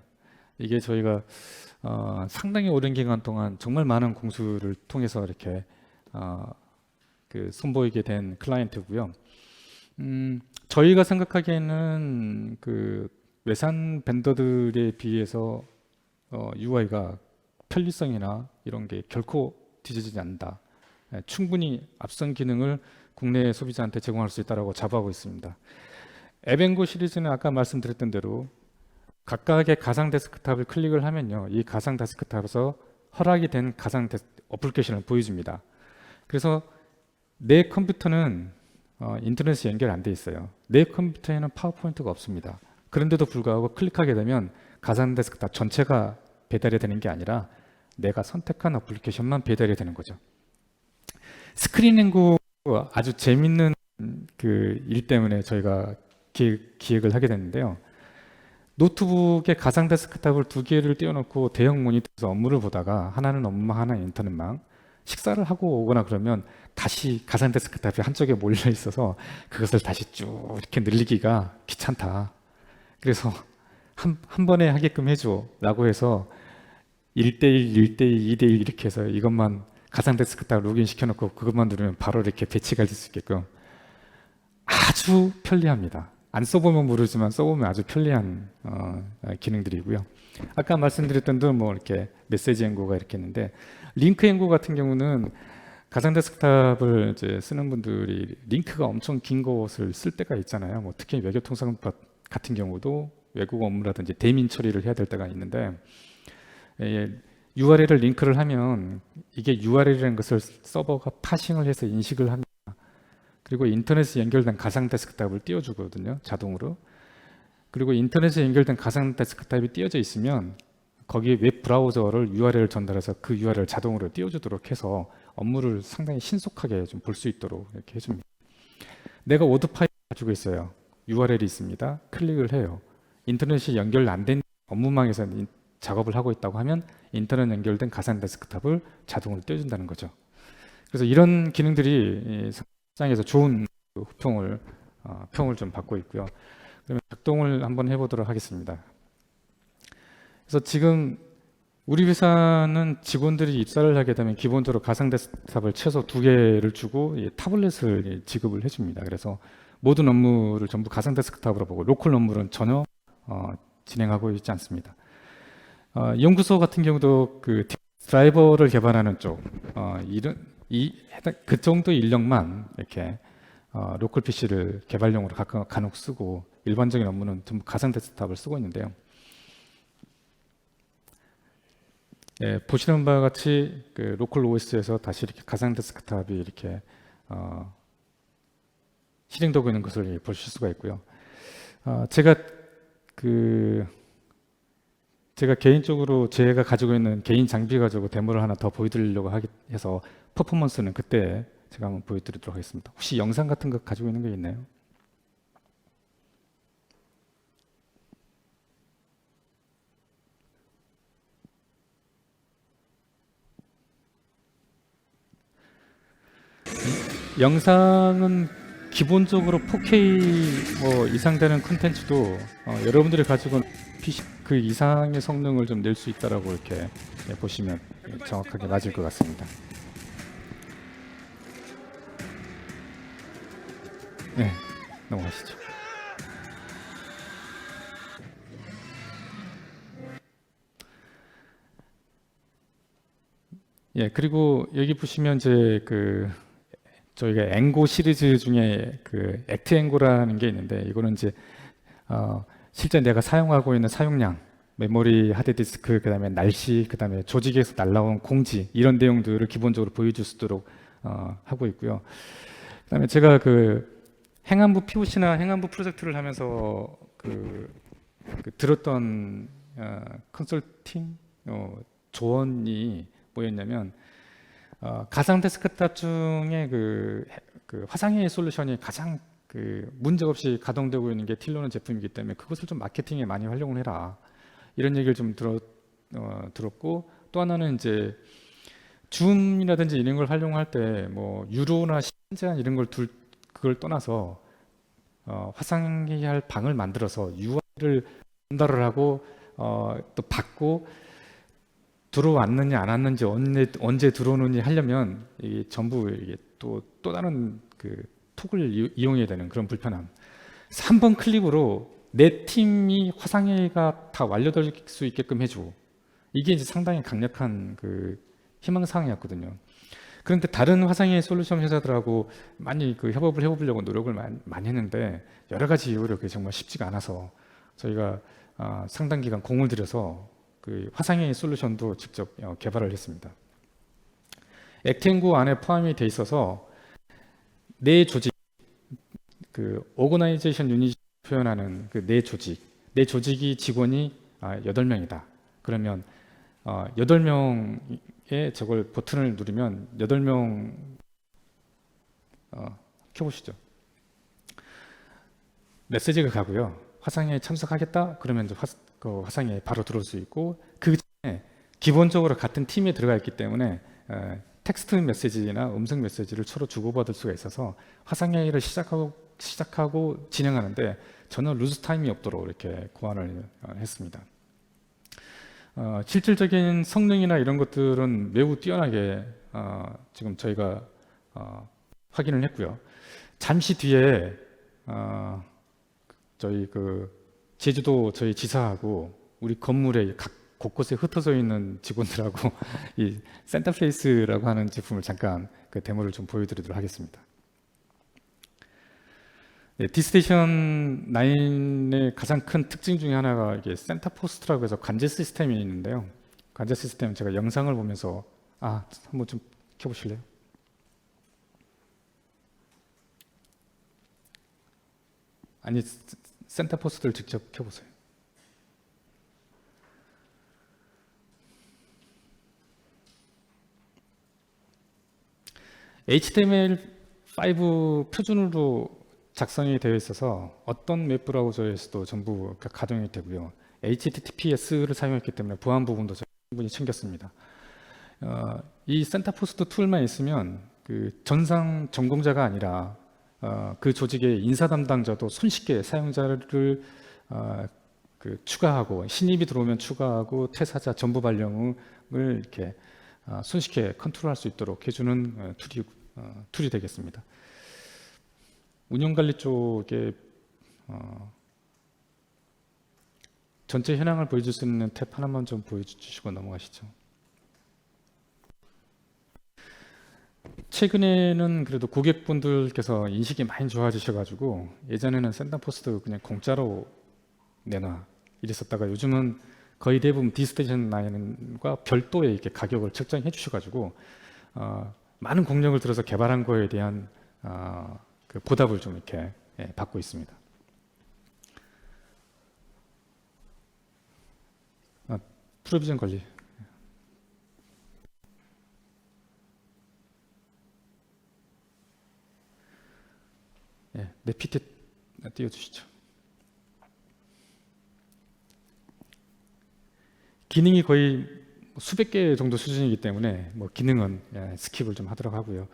이게 저희가 상당히 오랜 기간 동안 정말 많은 공수를 통해서 이렇게 그 선보이게 된 클라이언트고요. 저희가 생각하기에는 그 외산 벤더들에 비해서 UI가 편리성이나 이런 게 결코 뒤지지 않는다. 충분히 앞선 기능을 국내 소비자한테 제공할 수 있다고 자부하고 있습니다. 에벤고 시리즈는 아까 말씀드렸던 대로 각각의 가상 데스크탑을 클릭을 하면요, 이 가상 데스크탑에서 허락이 된 가상 어플리케이션을 보여줍니다. 그래서 내 컴퓨터는 인터넷에 연결 안 돼 있어요. 내 컴퓨터에는 파워포인트가 없습니다. 그런데도 불구하고 클릭하게 되면 가상 데스크탑 전체가 배달이 되는 게 아니라 내가 선택한 어플리케이션만 배달이 되는 거죠. 스크리닝구 아주 재밌는 그 일 때문에 저희가 기획을 하게 됐는데요. 노트북에 가상 데스크탑을 두 개를 띄워놓고 대형 모니터에서 업무를 보다가 하나는 업무망, 하나는 인터넷망, 식사를 하고 오거나 그러면 다시 가상 데스크탑이 한쪽에 몰려 있어서 그것을 다시 쭉 이렇게 늘리기가 귀찮다. 그래서 한 번에 하게끔 해줘 라고 해서 1대1, 1대2, 2대1 이렇게 해서 이것만 가상 데스크탑 로그인 시켜놓고 그것만 누르면 바로 이렇게 배치가 될 수 있게끔 아주 편리합니다. 안 써보면 모르지만 써보면 아주 편리한 기능들이고요. 아까 말씀드렸던 대로 뭐 이렇게 메시지 앵고가 이렇게 있는데 링크 앵고 같은 경우는 가상 데스크탑을 이제 쓰는 분들이 링크가 엄청 긴 것을 쓸 때가 있잖아요. 뭐 특히 외교통상법 같은 경우도 외국 업무라든지 대민 처리를 해야 될 때가 있는데 URL을 링크를 하면 이게 URL이라는 것을 서버가 파싱을 해서 인식을 합니다. 그리고 인터넷에 연결된 가상 데스크탑을 띄워주거든요, 자동으로. 그리고 인터넷에 연결된 가상 데스크탑이 띄워져 있으면 거기에 웹 브라우저를 URL을 전달해서 그 URL을 자동으로 띄워주도록 해서 업무를 상당히 신속하게 좀 볼 수 있도록 이렇게 해줍니다. 내가 워드 파일 가지고 있어요. URL이 있습니다. 클릭을 해요. 인터넷이 연결 안 된 업무망에서 작업을 하고 있다고 하면 인터넷 연결된 가상 데스크탑을 자동으로 띄워준다는 거죠. 그래서 이런 기능들이 상장에서 좋은 평을 좀 받고 있고요. 그러면 작동을 한번 해보도록 하겠습니다. 그래서 지금 우리 회사는 직원들이 입사를 하게 되면 기본적으로 가상 데스크탑을 최소 2개를 주고 타블렛을 지급을 해줍니다. 그래서 모든 업무를 전부 가상 데스크탑으로 보고 로컬 업무는 전혀 진행하고 있지 않습니다. 연구소 같은 경우도 그 드라이버를 개발하는 쪽 그 정도 인력만 이렇게 로컬 PC를 개발용으로 간혹 쓰고 일반적인 업무는 전부 가상 데스크탑을 쓰고 있는데요. 예, 보시는 바와 같이 그 로컬 OS에서 다시 이렇게 가상 데스크탑이 이렇게 실행되고 있는 것을 보실 수가 있고요. 제가 개인적으로 제가 가지고 있는 개인 장비 가지고 데모를 하나 더 보여드리려고 해서 퍼포먼스는 그때 제가 한번 보여드리도록 하겠습니다. 혹시 영상 같은 거 가지고 있는 게 있나요? 영상은 기본적으로 4K 뭐 이상 되는 콘텐츠도 여러분들이 가지고 있는 PC 그 이상의 성능을 좀 낼 수 있다라고 이렇게 보시면 정확하게 맞을 것 같습니다. 네, 넘어가시죠. 예, 그리고 여기 보시면 이제 저희가 앵고 시리즈 중에 그 액트 앵고라는 게 있는데 이거는 이제 실제 내가 사용하고 있는 사용량, 메모리, 하드디스크, 그다음에 날씨, 그다음에 조직에서 날라온 공지 이런 내용들을 기본적으로 보여줄 수 있도록 하고 있고요. 그다음에 제가 그 행안부 POC나 행안부 프로젝트를 하면서 들었던 컨설팅 조언이 뭐였냐면 가상 데스크탑 중에 그 화상회의 솔루션이 가장 문제 없이 가동되고 있는 게 틸러는 제품이기 때문에 그것을 좀 마케팅에 많이 활용을 해라 이런 얘기를 좀 들었고 또 하나는 이제 줌이라든지 이런 걸 활용할 때 뭐 유로나 시간 이런 걸 그걸 떠나서 화상회의할 방을 만들어서 UI를 전달을 하고 또 받고 들어왔느냐 안 왔는지 언제 들어오느냐 하려면 이게 전부 이게 또 다른 톡을 이용해야 되는 그런 불편함. 3번 클릭으로 내 팀이 화상회의가 다 완료될 수 있게끔 해주고 이게 이제 상당히 강력한 희망사항이었거든요. 그런데 다른 화상회의 솔루션 회사들하고 많이 협업을 해보려고 노력을 많이 했는데 여러 가지 이유로 그게 정말 쉽지가 않아서 저희가 상당 기간 공을 들여서 화상회의 솔루션도 직접 개발을 했습니다. 액텐구 안에 포함이 돼 있어서 내 조직, 오거나이제이션 유닛 표현하는 내 조직이 직원이 8명이다. 그러면 8명의 저걸 버튼을 누르면 8명 켜보시죠. 메시지가 가고요. 화상회의에 참석하겠다? 그러면 화상회의에 바로 들어올 수 있고 그 전에 기본적으로 같은 팀에 들어가 있기 때문에 텍스트 메시지나 음성 메시지를 서로 주고받을 수가 있어서 화상회의를 시작하고 진행하는데 전혀 루즈 타임이 없도록 이렇게 고안을 했습니다. 실질적인 성능이나 이런 것들은 매우 뛰어나게 지금 저희가 확인을 했고요. 잠시 뒤에 저희 제주도 저희 지사하고 우리 건물에 각 곳곳에 흩어져 있는 직원들하고 이 센터페이스라고 하는 제품을 잠깐 데모를 좀 보여드리도록 하겠습니다. 네, 디스테이션 9의 가장 큰 특징 중에 하나가 이게 센터포스트라고 해서 관제 시스템이 있는데요. 관제 시스템 제가 영상을 보면서 한번 좀 켜보실래요? 아니 센터포스트를 직접 켜보세요. HTML5 표준으로 작성이 되어 있어서 어떤 웹 브라우저에서도 전부 가동이 되고요. HTTPS를 사용했기 때문에 보안 부분도 충분히 챙겼습니다. 이 센터포스트 툴만 있으면 그 전상 전공자가 아니라 그 조직의 인사 담당자도 손쉽게 사용자를 추가하고, 신입이 들어오면 추가하고, 퇴사자 전부 발령을 이렇게 손쉽게 컨트롤할 수 있도록 해주는 툴이 되겠습니다. 운영관리 쪽에 전체 현황을 보여줄 수 있는 탭 하나만 좀 보여주시고 넘어가시죠. 최근에는 그래도 고객분들께서 인식이 많이 좋아지셔가지고, 예전에는 센터포스트 그냥 공짜로 내놔 이랬었다가 요즘은 거의 대부분 디스테이션 라인과 별도의 이렇게 가격을 책정해 주셔가지고 많은 공력을 들여서 개발한 거에 대한 그 보답을 좀 이렇게 받고 있습니다. 프로비전 관리. 내 PT 띄워주시죠. 기능이 거의 수백 개 정도 수준이기 때문에 뭐 기능은 스킵을 좀 하도록 하고요.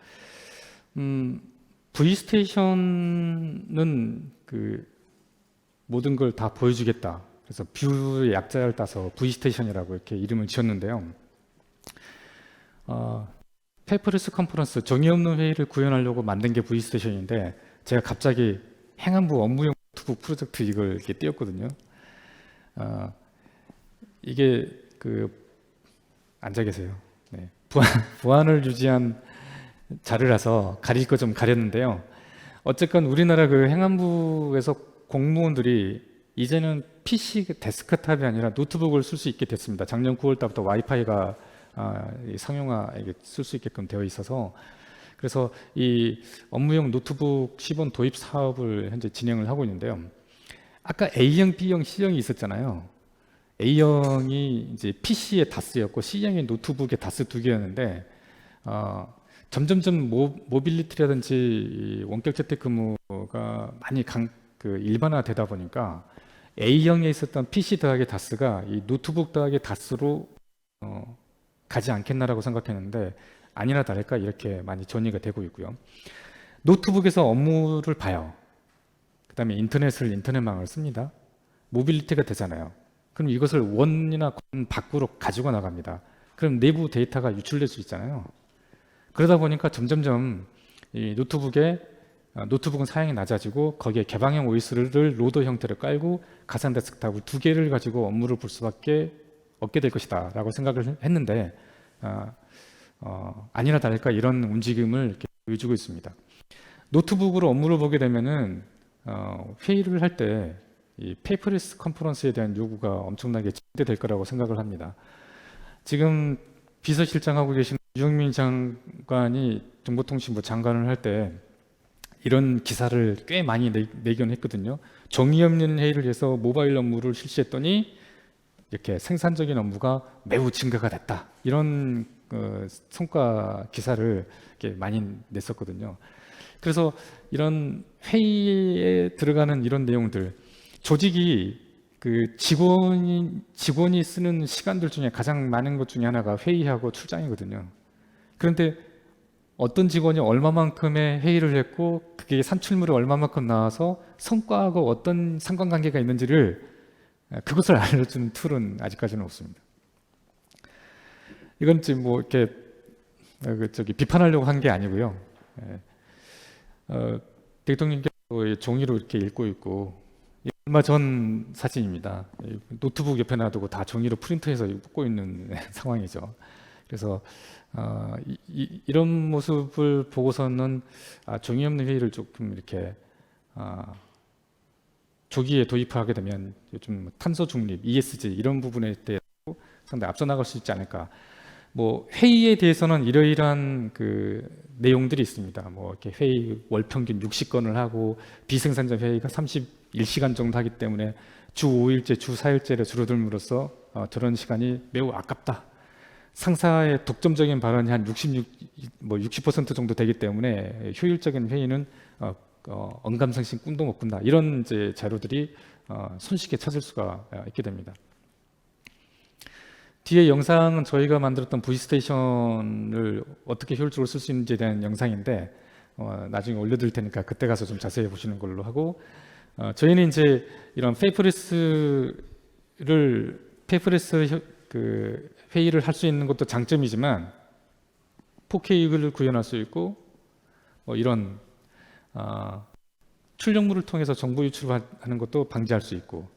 V스테이션은 그 모든 걸 다 보여주겠다. 그래서 뷰의 약자를 따서 V스테이션이라고 이렇게 이름을 지었는데요. 페이퍼리스 컨퍼런스 정의 없는 회의를 구현하려고 만든 게 V스테이션인데, 제가 갑자기 행안부 업무용 노트북 프로젝트 이걸 이렇게 띄웠거든요. 이게 앉아 계세요. 네. 보안을 유지한 자료라서 가릴 거 좀 가렸는데요. 어쨌건 우리나라 그 행안부에서 공무원들이 이제는 PC 데스크탑이 아니라 노트북을 쓸 수 있게 됐습니다. 작년 9월 달부터 와이파이가 상용화 쓸 수 있게끔 되어 있어서, 그래서 이 업무용 노트북 시범 도입 사업을 현재 진행을 하고 있는데요. 아까 A형, B형, C형이 있었잖아요. A형이 이제 PC의 다스였고 C형이 노트북의 다스 두 개였는데, 점점점 모빌리티라든지 원격 재택근무가 많이 일반화되다 보니까 A형에 있었던 PC 더하기 다스가 이 노트북 더하기 다스로 가지 않겠나라고 생각했는데, 아니나 다를까 이렇게 많이 전이가 되고 있고요. 노트북에서 업무를 봐요. 그 다음에 인터넷망을 씁니다. 모빌리티가 되잖아요. 그럼 이것을 원이나 권 밖으로 가지고 나갑니다. 그럼 내부 데이터가 유출될 수 있잖아요. 그러다 보니까 점점점 이 노트북은 사양이 낮아지고, 거기에 개방형 OS를 로더 형태로 깔고 가상 데스크탑을 두 개를 가지고 업무를 볼 수밖에 없게 될 것이다 라고 생각을 했는데, 아니나 다를까 이런 움직임을 이렇게 보여주고 있습니다. 노트북으로 업무를 보게 되면은 회의를 할 때 이 페이퍼리스 컨퍼런스에 대한 요구가 엄청나게 증대될 거라고 생각을 합니다. 지금 비서실장하고 계신 유영민 장관이 정보통신부 장관을 할 때 이런 기사를 꽤 많이 내긴 했거든요. 정의 없는 회의를 해서 모바일 업무를 실시했더니 이렇게 생산적인 업무가 매우 증가가 됐다. 이런 성과 기사를 이렇게 많이 냈었거든요. 그래서 이런 회의에 들어가는 이런 내용들, 조직이 그 직원이 쓰는 시간들 중에 가장 많은 것 중에 하나가 회의하고 출장이거든요. 그런데 어떤 직원이 얼마만큼의 회의를 했고 그게 산출물이 얼마만큼 나와서 성과하고 어떤 상관관계가 있는지를 그것을 알려주는 툴은 아직까지는 없습니다. 이건 지금 뭐 이렇게 비판하려고 한 게 아니고요. 대통령께서 종이로 이렇게 읽고 있고, 얼마 전 사진입니다. 노트북 옆에 놔두고 다 종이로 프린트해서 뽑고 있는 상황이죠. 그래서 이런 모습을 보고서는 종이 없는 회의를 조금 이렇게 조기에 도입하게 되면 요즘 탄소 중립, ESG 이런 부분에 대해서 상당히 앞서 나갈 수 있지 않을까. 뭐 회의에 대해서는 이러이러한 그 내용들이 있습니다. 뭐 이렇게 회의 월 평균 60건을 하고 비생산자 회의가 31시간 정도 하기 때문에 주 5일째, 주 4일째로 줄어들므로써 저런 시간이 매우 아깝다. 상사의 독점적인 발언이 한 60% 정도 되기 때문에 효율적인 회의는 언감생심 꿈도 못 꾼다. 이런 이제 자료들이 손쉽게 찾을 수가 있게 됩니다. 뒤에 영상은 저희가 만들었던 V스테이션을 어떻게 효율적으로 쓸 수 있는지에 대한 영상인데 나중에 올려드릴 테니까 그때 가서 좀 자세히 보시는 걸로 하고, 저희는 이제 이런 페이퍼레스 그 회의를 할 수 있는 것도 장점이지만 4K를 구현할 수 있고 이런 출력물을 통해서 정보 유출하는 것도 방지할 수 있고,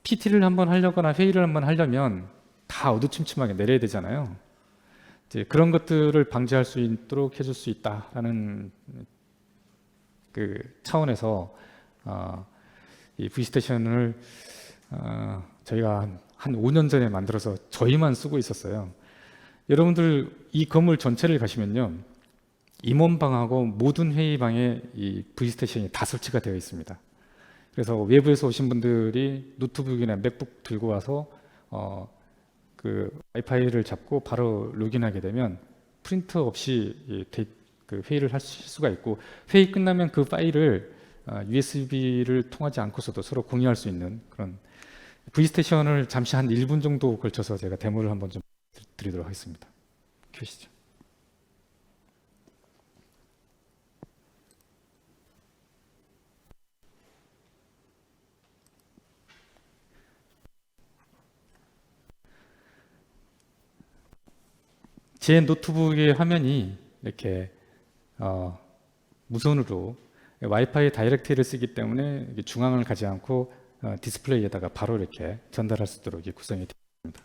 PT를 한번 하려거나 회의를 한번 하려면 다 어두침침하게 내려야 되잖아요. 이제 그런 것들을 방지할 수 있도록 해줄 수 있다라는 그 차원에서 이 V스테이션을 저희가 한 5년 전에 만들어서 저희만 쓰고 있었어요. 여러분들 이 건물 전체를 가시면요, 임원방하고 모든 회의방에 이 V스테이션이 다 설치가 되어 있습니다. 그래서 외부에서 오신 분들이 노트북이나 맥북 들고 와서 그 와이파이를 잡고 바로 로그인하게 되면 프린터 없이 그 회의를 하실 수가 있고, 회의 끝나면 그 파일을 USB를 통하지 않고서도 서로 공유할 수 있는 그런 V스테이션을 잠시 한 1분 정도 걸쳐서 제가 데모를 한번 좀 드리도록 하겠습니다. 켜시죠. 제 노트북의 화면이 이렇게 무선으로 와이파이 다이렉트를 쓰기 때문에 중앙을 가지 않고 디스플레이에다가 바로 이렇게 전달할 수 있도록 구성이 되어 있습니다.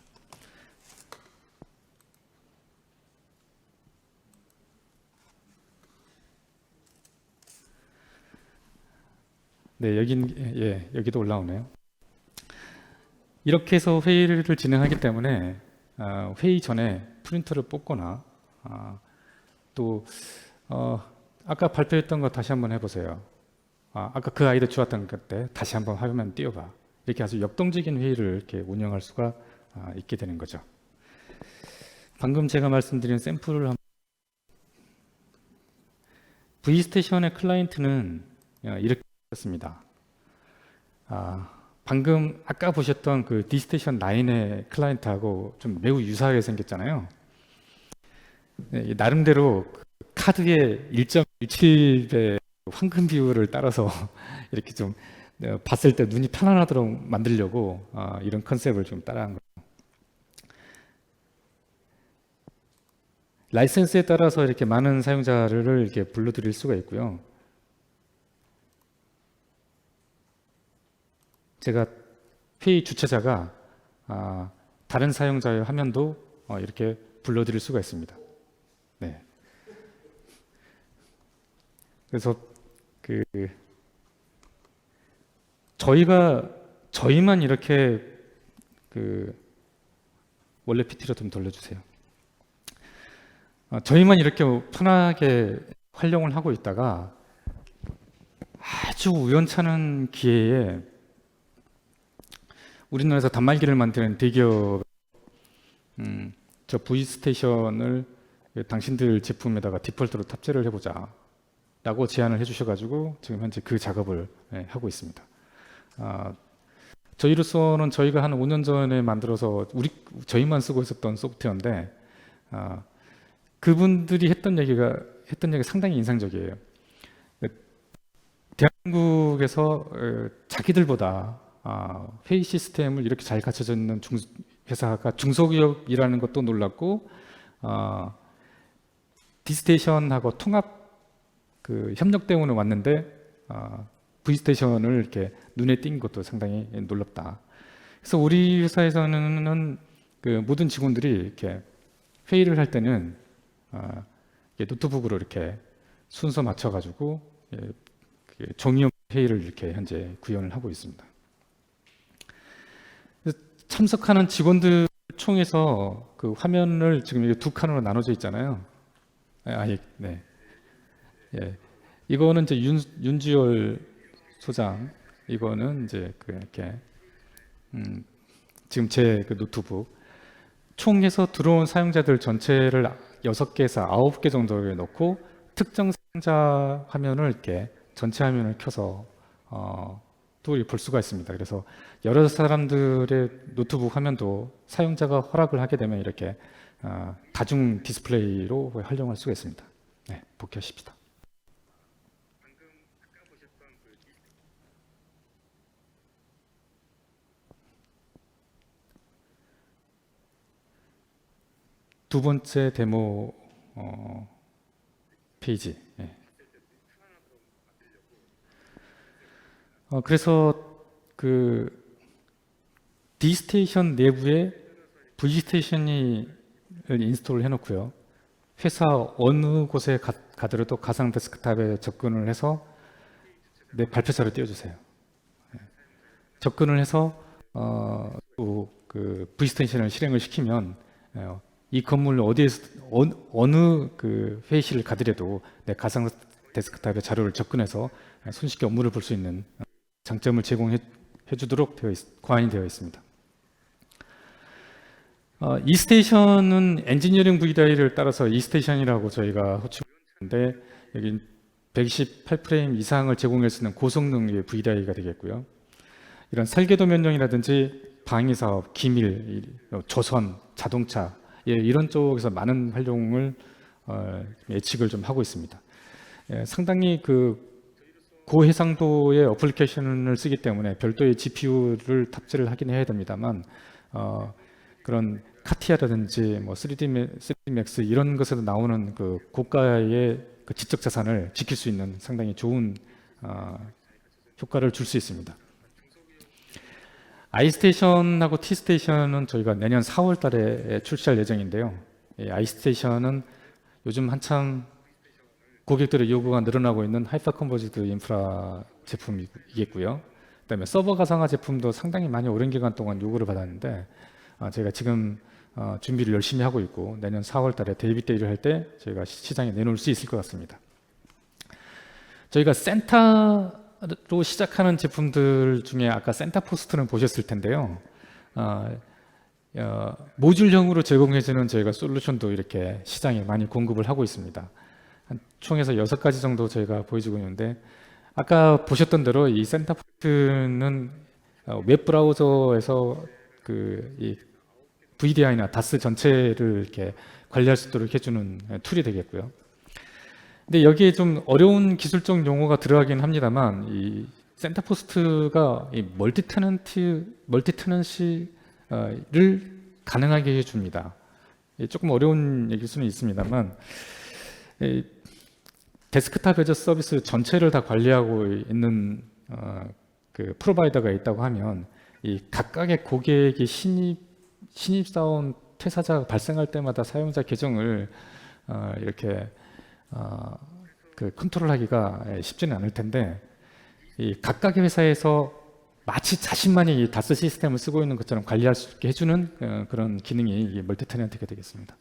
네, 여기도 올라오네요. 이렇게 해서 회의를 진행하기 때문에 회의 전에 프린터를 뽑거나 또 아까 발표했던 거 다시 한번 해보세요. 아까 그 아이디어 좋았던 것 때 다시 한번 화면 띄워봐. 이렇게 아주 역동적인 회의를 이렇게 운영할 수가 있게 되는 거죠. 방금 제가 말씀드린 샘플을 한번. V스테이션의 클라이언트는 이렇게 습니다. 방금 아까 보셨던 그 D스테이션 9의 클라이언트하고 좀 매우 유사하게 생겼잖아요. 네, 나름대로 카드의 1.17배 황금 비율을 따라서 이렇게 좀 봤을 때 눈이 편안하도록 만들려고 이런 컨셉을 좀 따라한 거예요. 라이센스에 따라서 이렇게 많은 사용자를 이렇게 불러드릴 수가 있고요. 제가 회의 주최자가 다른 사용자의 화면도 이렇게 불러드릴 수가 있습니다. 네. 그래서 저희만 이렇게 원래 PT로 좀 돌려주세요. 저희만 이렇게 편하게 활용을 하고 있다가 아주 우연찮은 기회에 우리나라에서 단말기를 만드는 대기업 저 V스테이션을 당신들 제품에다가 디폴트로 탑재를 해보자 라고 제안을 해주셔가지고 지금 현재 그 작업을 하고 있습니다. 저희로서는 저희가 한 5년 전에 만들어서 저희만 쓰고 있었던 소프트웨어인데 그분들이 했던 얘기가 상당히 인상적이에요. 대한민국에서 자기들보다 회의 시스템을 이렇게 잘 갖춰져 있는 회사가 중소기업이라는 것도 놀랐고, D스테이션하고 통합 협력 때문에 왔는데 V스테이션을 이렇게 눈에 띈 것도 상당히 놀랍다. 그래서 우리 회사에서는 모든 직원들이 이렇게 회의를 할 때는 노트북으로 이렇게 순서 맞춰가지고 종이 없는 회의를 이렇게 현재 구현을 하고 있습니다. 참석하는 직원들 총에서 그 화면을 지금 이게 두 칸으로 나눠져 있잖아요. 네. 예. 이거는 이제 윤주열 소장, 이거는 이제 이렇게 지금 제 그 노트북 총에서 들어온 사용자들 전체를 6개에서 9개 정도를 넣고 특정 사용자 화면을 이렇게 전체 화면을 켜서 또 볼 수가 있습니다. 그래서 여러 사람들의 노트북 화면도 사용자가 허락을 하게 되면 이렇게 다중 디스플레이로 활용할 수가 있습니다. 네, 복귀하십시다. 두 번째 데모 페이지. 예. 그래서 그 D스테이션 내부에 V스테이션을 인스톨을 해놓고요. 회사 어느 곳에 가더라도 가상 데스크탑에 접근을 해서 내 발표자를 띄워주세요. 예. 접근을 해서 그 V스테이션을 실행을 시키면 이 건물 어디에서 어느 그 회의실을 가더라도 내 가상 데스크탑에 자료를 접근해서 손쉽게 업무를 볼 수 있는 장점을 제공해 주도록 고안이 되어 있습니다. 이스테이션은 엔지니어링 VDI를 따라서 이스테이션이라고 저희가 호칭하는데 여기 128프레임 이상을 제공할 수 있는 고성능의 VDI가 되겠고요. 이런 설계도 면역이라든지 방위 사업, 기밀, 조선, 자동차 이런 쪽에서 많은 활용을 예측을 좀 하고 있습니다. 상당히 그 고해상도의 어플리케이션을 쓰기 때문에 별도의 GPU를 탑재를 하긴 해야 됩니다만 그런 카티아라든지 뭐 3D 이런 것에서 나오는 그 고가의 그 지적 자산을 지킬 수 있는 상당히 좋은 효과를 줄 수 있습니다. 아이스테이션하고 T스테이션은 저희가 내년 4월 달에 출시할 예정인데요. 아이스테이션은 요즘 한참 고객들의 요구가 늘어나고 있는 하이퍼 컨버지드 인프라 제품이겠고요. 그다음에 서버 가상화 제품도 상당히 많이 오랜 기간 동안 요구를 받았는데 저희가 지금 준비를 열심히 하고 있고 내년 4월 달에 데이비 데이를 할 때 저희가 시장에 내놓을 수 있을 것 같습니다. 저희가 센타로 시작하는 제품들 중에 아까 센타포스트는 보셨을 텐데요. 모듈형으로 제공해주는 저희가 솔루션도 이렇게 시장에 많이 공급을 하고 있습니다. 총에서 6가지 정도 저희가 보여주고 있는데 아까 보셨던 대로 이 센타포스트는 웹브라우저에서 이 VDI나 DAS 전체를 이렇게 관리할 수 있도록 해주는 툴이 되겠고요. 근데 여기에 좀 어려운 기술적 용어가 들어가긴 합니다만 이 센터포스트가 이 멀티테넌시를 가능하게 해줍니다. 조금 어려운 얘기일 수는 있습니다만 데스크탑 애저 서비스 전체를 다 관리하고 있는 그 프로바이더가 있다고 하면 이 각각의 고객이 신입사원 퇴사자가 발생할 때마다 사용자 계정을 이렇게 그 컨트롤하기가 쉽지는 않을 텐데 이 각각의 회사에서 마치 자신만이 이 다스 시스템을 쓰고 있는 것처럼 관리할 수 있게 해주는 그런 기능이 멀티테넌트가 되겠습니다.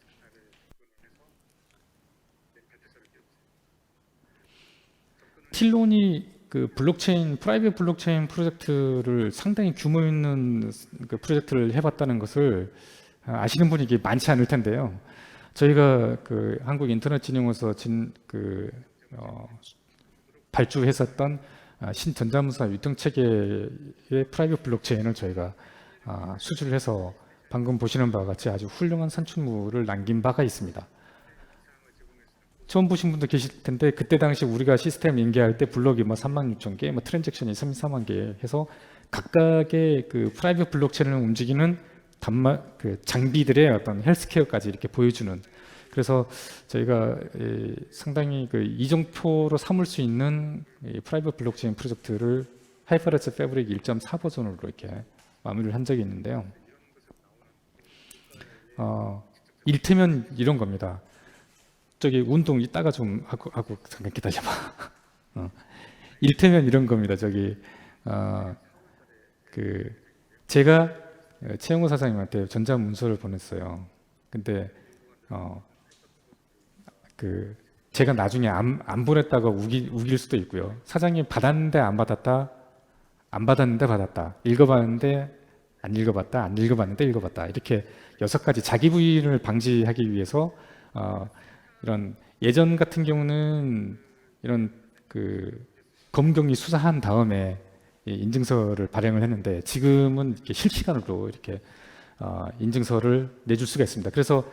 틸론이 그 프라이빗 블록체인 프로젝트를 상당히 규모 있는 그 프로젝트를 해봤다는 것을 아시는 분이 많지 않을 텐데요. 저희가 그 한국인터넷진흥원에서 발주했었던 신전자문서 유통체계의 프라이빗 블록체인을 저희가 수주를 해서 방금 보시는 바와 같이 아주 훌륭한 산출물을 남긴 바가 있습니다. 처음 보신 분도 계실 텐데 그때 당시 우리가 시스템 인계할 때 블록이 36,000개, 트랜잭션이 34만 개 해서 각각의 그 프라이빗 블록체인을 움직이는 그 장비들의 어떤 헬스케어까지 이렇게 보여주는, 그래서 저희가 상당히 그 이정표로 삼을 수 있는 프라이빗 블록체인 프로젝트를 하이퍼레츠 패브릭 1.4 버전으로 이렇게 마무리를 한 적이 있는데요. 일테면 이런 겁니다. 저기 운동 이따가 좀 하고 잠깐 기다려봐. 일테면 이런 겁니다. 저기 그 제가 최영호 사장님한테 전자문서를 보냈어요. 근데 어, 그 제가 나중에 안 보냈다가 우길 수도 있고요. 사장님 받았는데 안 받았다, 안 받았는데 받았다, 읽어봤는데 안 읽어봤다, 안 읽어봤는데 읽어봤다, 이렇게 6가지 자기 부인을 방지하기 위해서 이런 예전 같은 경우는 이런 그 검경이 수사한 다음에 이 인증서를 발행을 했는데 지금은 이렇게 실시간으로 이렇게 인증서를 내줄 수가 있습니다. 그래서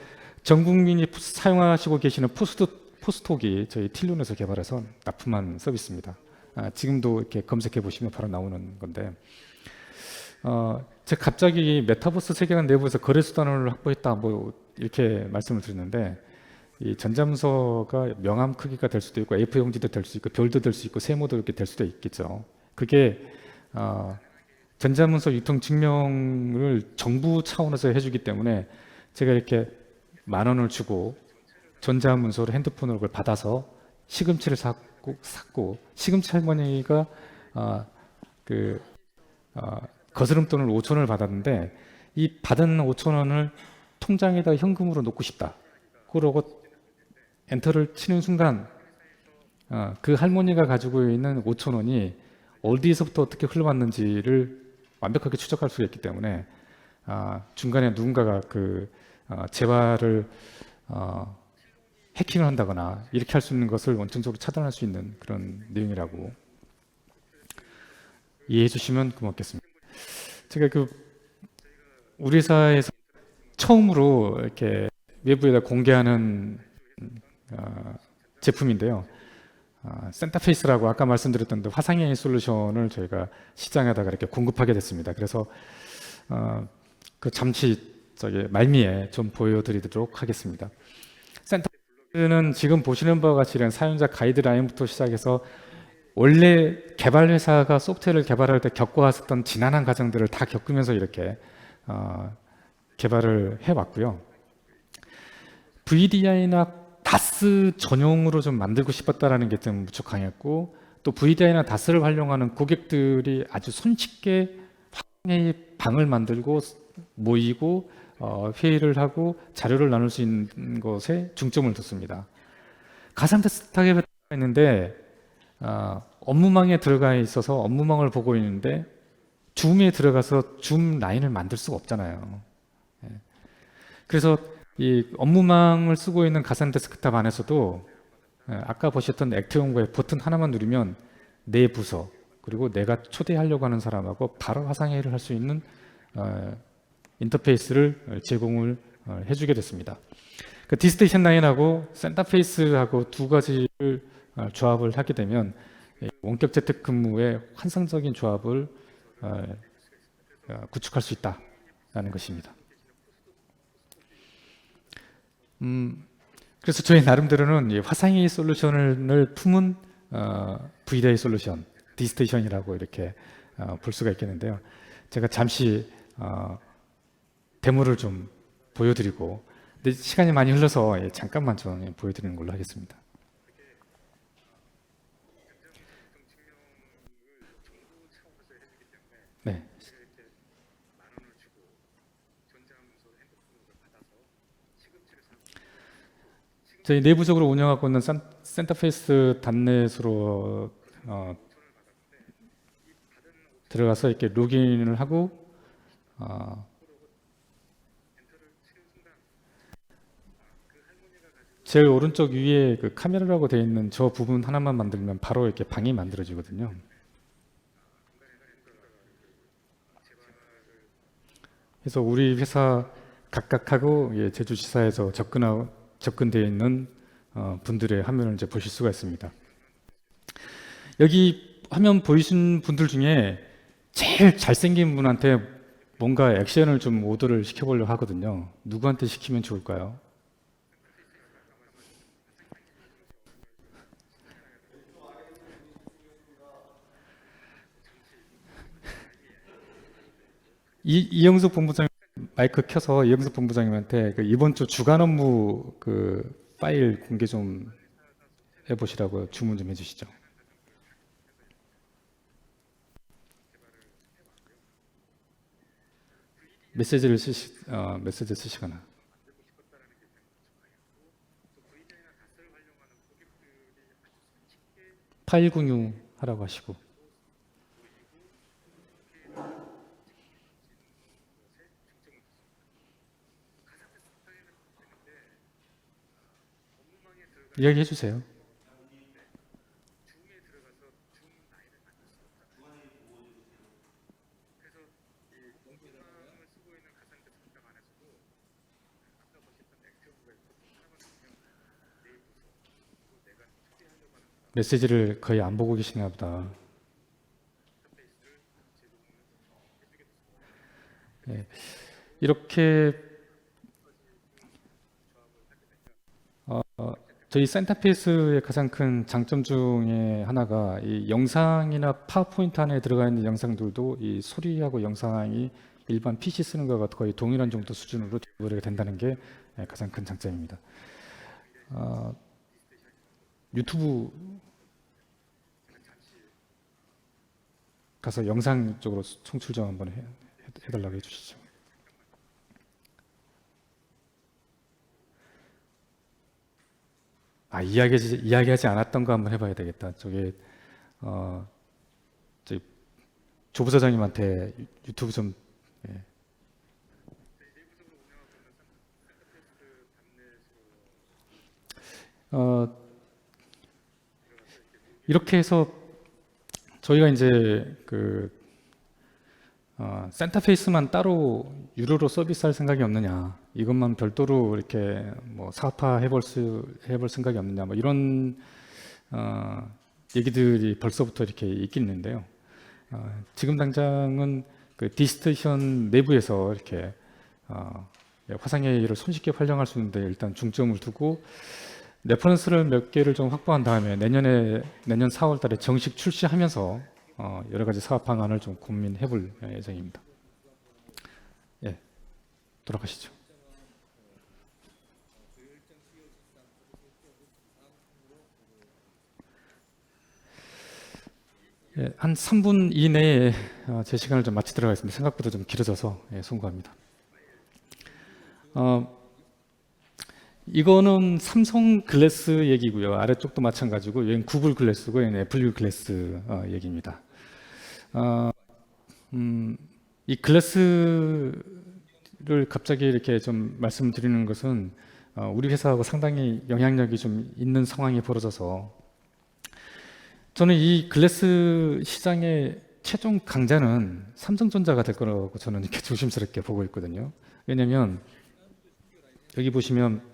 전 국민이 사용하시고 계시는 포스톡이 저희 틸론에서 개발해서 납품한 서비스입니다. 지금도 이렇게 검색해 보시면 바로 나오는 건데, 제가 갑자기 메타버스 세계관 내부에서 거래 수단을 확보했다 뭐 이렇게 말씀을 드렸는데, 이 전자문서가 명함 크기가 될 수도 있고 A4 용지도 될 수 있고 별도 될 수 있고 세모도 이렇게 될 수도 있겠죠. 그게 전자문서 유통 증명을 정부 차원에서 해주기 때문에 제가 이렇게 10,000원을 주고 전자문서로 핸드폰으로 그걸 받아서 시금치를 샀고 시금치 할머니가 그 거스름돈을 5,000원을 받았는데 이 받은 5,000원을 통장에다 현금으로 놓고 싶다. 그러고 엔터를 치는 순간 그 할머니가 가지고 있는 5,000원이 어디에서부터 어떻게 흘러왔는지를 완벽하게 추적할 수가 있기 때문에 중간에 누군가가 그 재화를 해킹을 한다거나 이렇게 할 수 있는 것을 원천적으로 차단할 수 있는 그런 내용이라고 이해해 주시면 고맙겠습니다. 제가 그 우리 회사에서 처음으로 이렇게 외부에다 공개하는 제품인데요. 센터페이스라고 아까 말씀드렸던 화상AI 솔루션을 저희가 시장에다가 이렇게 공급하게 됐습니다. 그래서 그 잠시 저기 말미에 좀 보여드리도록 하겠습니다. 센터페이스는 지금 보시는 바와 같이 이런 사용자 가이드라인부터 시작해서 원래 개발 회사가 소프트웨어를 개발할 때 겪어왔었던 지난한 과정들을 다 겪으면서 이렇게 개발을 해왔고요. VDI나 다스 전용으로 좀 만들고 싶었다라는 게 좀 무척 강했고, 또 VDI나 다스를 활용하는 고객들이 아주 손쉽게 화상의 방을 만들고 모이고 회의를 하고 자료를 나눌 수 있는 것에 중점을 뒀습니다. 가상 데스크탑에 있는데 업무망에 들어가 있어서 업무망을 보고 있는데 줌에 들어가서 줌 라인을 만들 수가 없잖아요. 그래서 이 업무망을 쓰고 있는 가상 데스크탑 안에서도 아까 보셨던 액트용고의 버튼 하나만 누르면 내 부서 그리고 내가 초대하려고 하는 사람하고 바로 화상회의를 할 수 있는 인터페이스를 제공을 해주게 됐습니다. 그 디스테이션 라인하고 센터페이스하고 두 가지를 조합을 하게 되면 원격 재택근무의 환상적인 조합을 구축할 수 있다라는 것입니다. 그래서 저희 나름대로는 이 화상회의 솔루션을 품은 VDI 솔루션, 디스테이션이라고 이렇게 볼 수가 있겠는데요. 제가 잠시 데모를 좀 보여드리고, 근데 시간이 많이 흘러서 잠깐만 좀 보여드리는 걸로 하겠습니다. 네. 저희 내부적으로 운영하고 있는 센터페이스 단넷으로 들어가서 이렇게 로그인을 하고 제일 오른쪽 위에 그 카메라라고 되어 있는 저 부분 하나만 만들면 바로 이렇게 방이 만들어지거든요. 그래서 우리 회사 각각하고 제주지사에서 접근되어 있는 분들의 화면을 이제 보실 수가 있습니다. 여기 화면 보이신 분들 중에 제일 잘생긴 분한테 뭔가 액션을 좀 오더를 시켜보려고 하거든요. 누구한테 시키면 좋을까요? 이영숙 본부장 마이크 켜서 이영숙 본부장님한테 그 이번 주 주간 업무 그 파일 공개 좀 해보시라고 주문 좀 해주시죠. 메시지 쓰시거나. 8106 하라고 하시고. 이야기해 주세요. 메시지를 거의 안 보고 계시나 보다. 예, 이렇게 저희 센터페이스의 가장 큰 장점 중에 하나가 이 영상이나 파워포인트 안에 들어가 있는 영상들도 이 소리하고 영상이 일반 PC 쓰는 것과 거의 동일한 정도 수준으로 디리버리가 된다는 게 가장 큰 장점입니다. 유튜브 가서 영상 쪽으로 송출 좀 한번 해달라고 해주시죠. 이야기하지 않았던 거 한번 해봐야 되겠다. 저기 조 부사장님한테 유튜브 좀. 예. 이렇게 해서 저희가 이제 센터페이스만 따로 유료로 서비스할 생각이 없느냐, 이것만 별도로 이렇게 뭐 사업화 해볼 생각이 없느냐, 뭐 이런 얘기들이 벌써부터 이렇게 있긴 있는데요. 지금 당장은 그 디스테이션 내부에서 이렇게 화상회의를 손쉽게 활용할 수 있는데 일단 중점을 두고 레퍼런스를 몇 개를 좀 확보한 다음에 내년 4월 달에 정식 출시하면서 여러 가지 사업 방안을 좀 고민해 볼 예정입니다. 예, 돌아가시죠. 예, 한 3분 이내에 제 시간을 좀 마치도록 하겠습니다. 생각보다 좀 길어져서 송구합니다. 이거는 삼성 글래스 얘기고요. 아래쪽도 마찬가지고 여기는 구글 글래스고 여기는 애플 글래스 얘기입니다. 이 글래스를 갑자기 이렇게 좀 말씀드리는 것은 우리 회사하고 상당히 영향력이 좀 있는 상황이 벌어져서 저는 이 글래스 시장의 최종 강자는 삼성전자가 될 거라고 저는 이렇게 조심스럽게 보고 있거든요. 왜냐하면 여기 보시면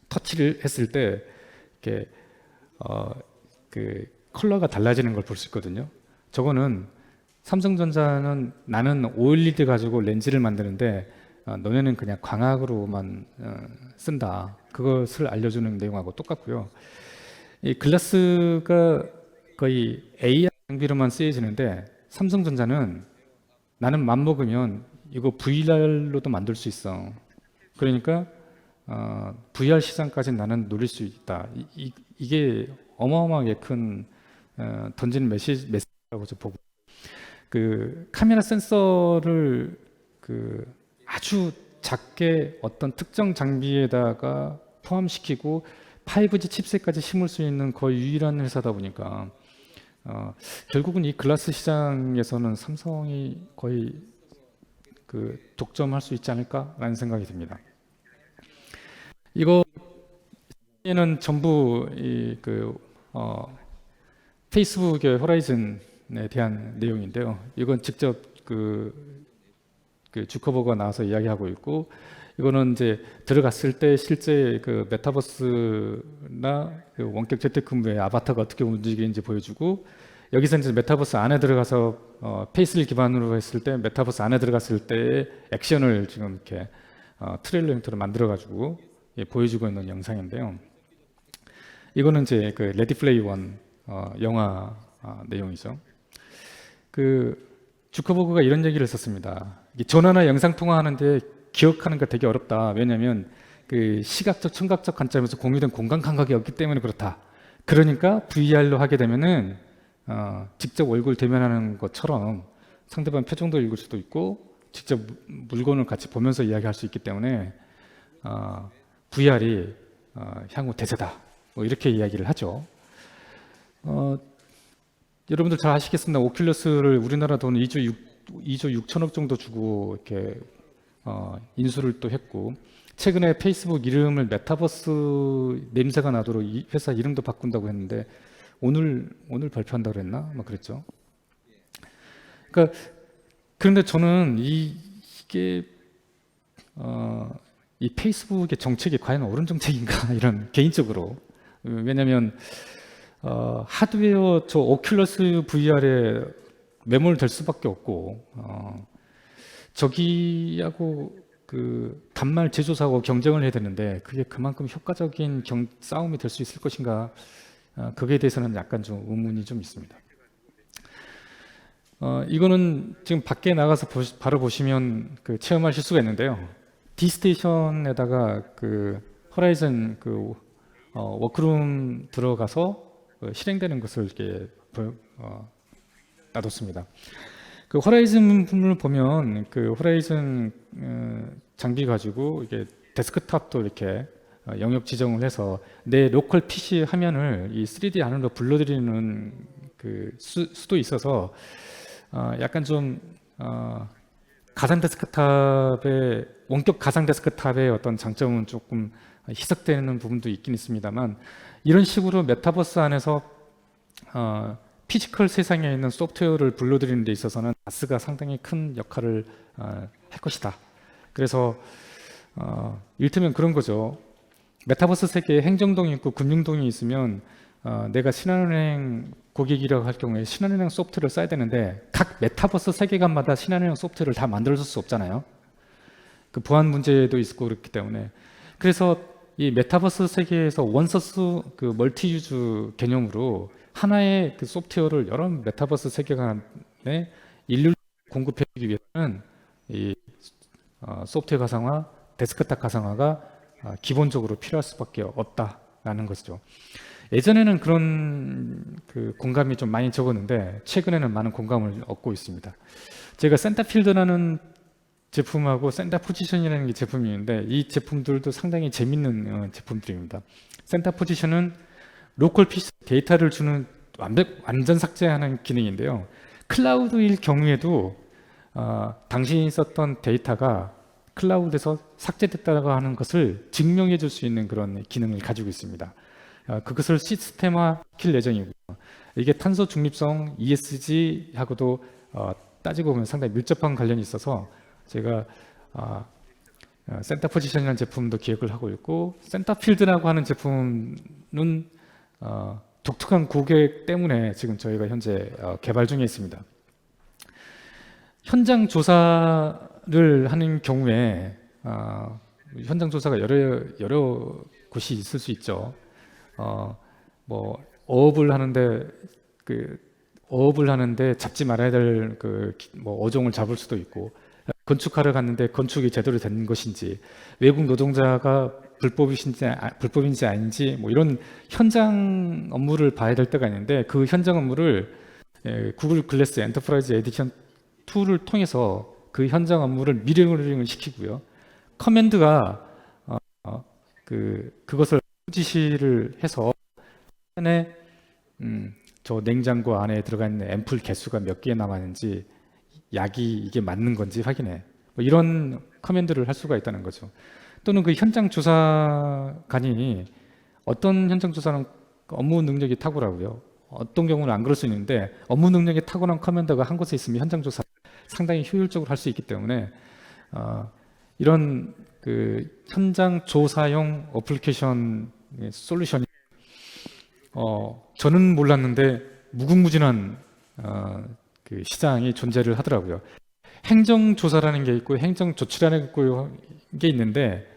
터치를 했을 때 이렇게 그 컬러가 달라지는 걸 볼 수 있거든요. 저거는 삼성전자는 나는 OLED 가지고 렌즈를 만드는데 너네는 그냥 광학으로만 쓴다, 그것을 알려주는 내용하고 똑같고요. 이 글라스가 거의 AR 장비로만 쓰여지는데 삼성전자는 나는 맘먹으면 이거 VR로도 만들 수 있어. 그러니까 VR 시장까지 나는 노릴 수 있다. 이게 어마어마하게 큰 던지는 메시지라고 보고, 그 카메라 센서를 그 아주 작게 어떤 특정 장비에다가 포함시키고 5G 칩셋까지 심을 수 있는 거의 유일한 회사다 보니까 결국은 이 글라스 시장에서는 삼성이 거의 그 독점할 수 있지 않을까라는 생각이 듭니다. 이거는 전부 페이스북의 호라이즌에 대한 내용인데요. 이건 직접 그 주커버거가 나와서 이야기하고 있고, 이거는 이제 들어갔을 때 실제 그 메타버스나 그 원격 재택근무의 아바타가 어떻게 움직이는지 보여주고, 여기서 이제 메타버스 안에 들어가서 페이스를 기반으로 했을 때 메타버스 안에 들어갔을 때의 액션을 지금 이렇게 트레일러 형태로 만들어-가지고 보여주고 있는 영상인데요. 이거는 이제 그 레디 플레이 원 영화 내용이죠. 그 주커버그가 이런 얘기를 했었습니다. 전화나 영상 통화하는데 기억하는 거 되게 어렵다. 왜냐하면 그 시각적, 청각적 관점에서 공유된 공간 감각이 없기 때문에 그렇다. 그러니까 VR로 하게 되면은 직접 얼굴 대면하는 것처럼 상대방 표정도 읽을 수도 있고 직접 물건을 같이 보면서 이야기할 수 있기 때문에 VR이 향후 대세다. 뭐 이렇게 이야기를 하죠. 여러분들 잘 아시겠습니다. 오큘러스를 우리나라 돈 2조 6천억 정도 주고 이렇게 인수를 또 했고, 최근에 페이스북 이름을 메타버스 냄새가 나도록 이 회사 이름도 바꾼다고 했는데 오늘 발표한다고 그랬나? 막 그랬죠. 그러니까 그런데 저는 이게 이 페이스북의 정책이 과연 옳은 정책인가 이런 개인적으로. 왜냐하면 하드웨어 저 오큘러스 VR에 매몰될 수밖에 없고 저기하고 그 단말 제조사하고 경쟁을 해야 되는데 그게 그만큼 효과적인 싸움이 될 수 있을 것인가, 거기에 대해서는 약간 좀 의문이 좀 있습니다. 이거는 지금 밖에 나가서 바로 보시면 그 체험하실 수가 있는데요. D스테이션에다가 그 호라이즌 그 워크룸 들어가서 실행되는 것을 이렇게 놔뒀습니다. 그 호라이즌을 보면 그 호라이즌 장비 가지고 이게 데스크탑도 이렇게 영역 지정을 해서 내 로컬 PC 화면을 이 3D 안으로 불러들이는 그 수도 있어서 약간 좀 가상 데스크탑의 원격 가상 데스크탑의 어떤 장점은 조금 희석되는 부분도 있긴 있습니다만, 이런 식으로 메타버스 안에서 피지컬 세상에 있는 소프트웨어를 불러들이는 데 있어서는 다스가 상당히 큰 역할을 할 것이다. 그래서 이를테면 그런 거죠. 메타버스 세계에 행정동이 있고 금융동이 있으면 내가 신한은행 고객이라고 할 경우에 신한은행 소프트웨어를 써야 되는데 각 메타버스 세계관마다 신한은행 소프트웨어를 다 만들어줄 수 없잖아요. 그 보안 문제도 있고 그렇기 때문에. 그래서 이 메타버스 세계에서 원소스 그 멀티 유즈 개념으로 하나의 그 소프트웨어를 여러 메타버스 세계관에 일률 공급해주기 위해서는 이 소프트웨어 가상화, 데스크탑 가상화가 기본적으로 필요할 수밖에 없다라는 것이죠. 예전에는 그런 그 공감이 좀 많이 적었는데 최근에는 많은 공감을 얻고 있습니다. 제가 센터필드라는 제품하고 센터 포지션이라는 게 제품이 있는데 이 제품들도 상당히 재밌는 제품들입니다. 센터 포지션은 로컬 PC 데이터를 주는 완전 삭제하는 기능인데요. 클라우드일 경우에도 당신이 썼던 데이터가 클라우드에서 삭제됐다고 하는 것을 증명해 줄 수 있는 그런 기능을 가지고 있습니다. 그것을 시스템화 시킬 예정이고요. 이게 탄소 중립성 ESG하고도 따지고 보면 상당히 밀접한 관련이 있어서 제가 센터 포지션이라는 제품도 기획을 하고 있고, 센터필드라고 하는 제품은 독특한 고객 때문에 지금 저희가 현재 개발 중에 있습니다. 현장 조사를 하는 경우에 현장 조사가 여러 곳이 있을 수 있죠. 뭐 어업을 하는데 잡지 말아야 될 그 뭐 어종을 잡을 수도 있고, 건축하러 갔는데 건축이 제대로 된 것인지, 외국 노동자가 불법인지 아닌지, 뭐 이런 현장 업무를 봐야 될 때가 있는데 그 현장 업무를 구글 글래스 엔터프라이즈 에디션 2를 통해서 그 현장 업무를 미러링을 시키고요. 커맨드가 그것을 지시를 해서 안에 저 냉장고 안에 들어가 있는 앰플 개수가 몇 개 남았는지, 약이 이게 맞는 건지 확인해. 뭐 이런 커맨드를 할 수가 있다는 거죠. 또는 그 현장 조사관이 어떤 현장 조사는 업무 능력이 탁월하고요. 어떤 경우는 안 그럴 수 있는데 업무 능력이 탁월한 커맨더가 한 곳에 있으면 현장 조사 상당히 효율적으로 할 수 있기 때문에 이런 그 현장 조사용 어플리케이션 솔루션이 저는 몰랐는데 무궁무진한 그 시장이 존재를 하더라고요. 행정조사라는 게 있고 행정조치라는 게 있는데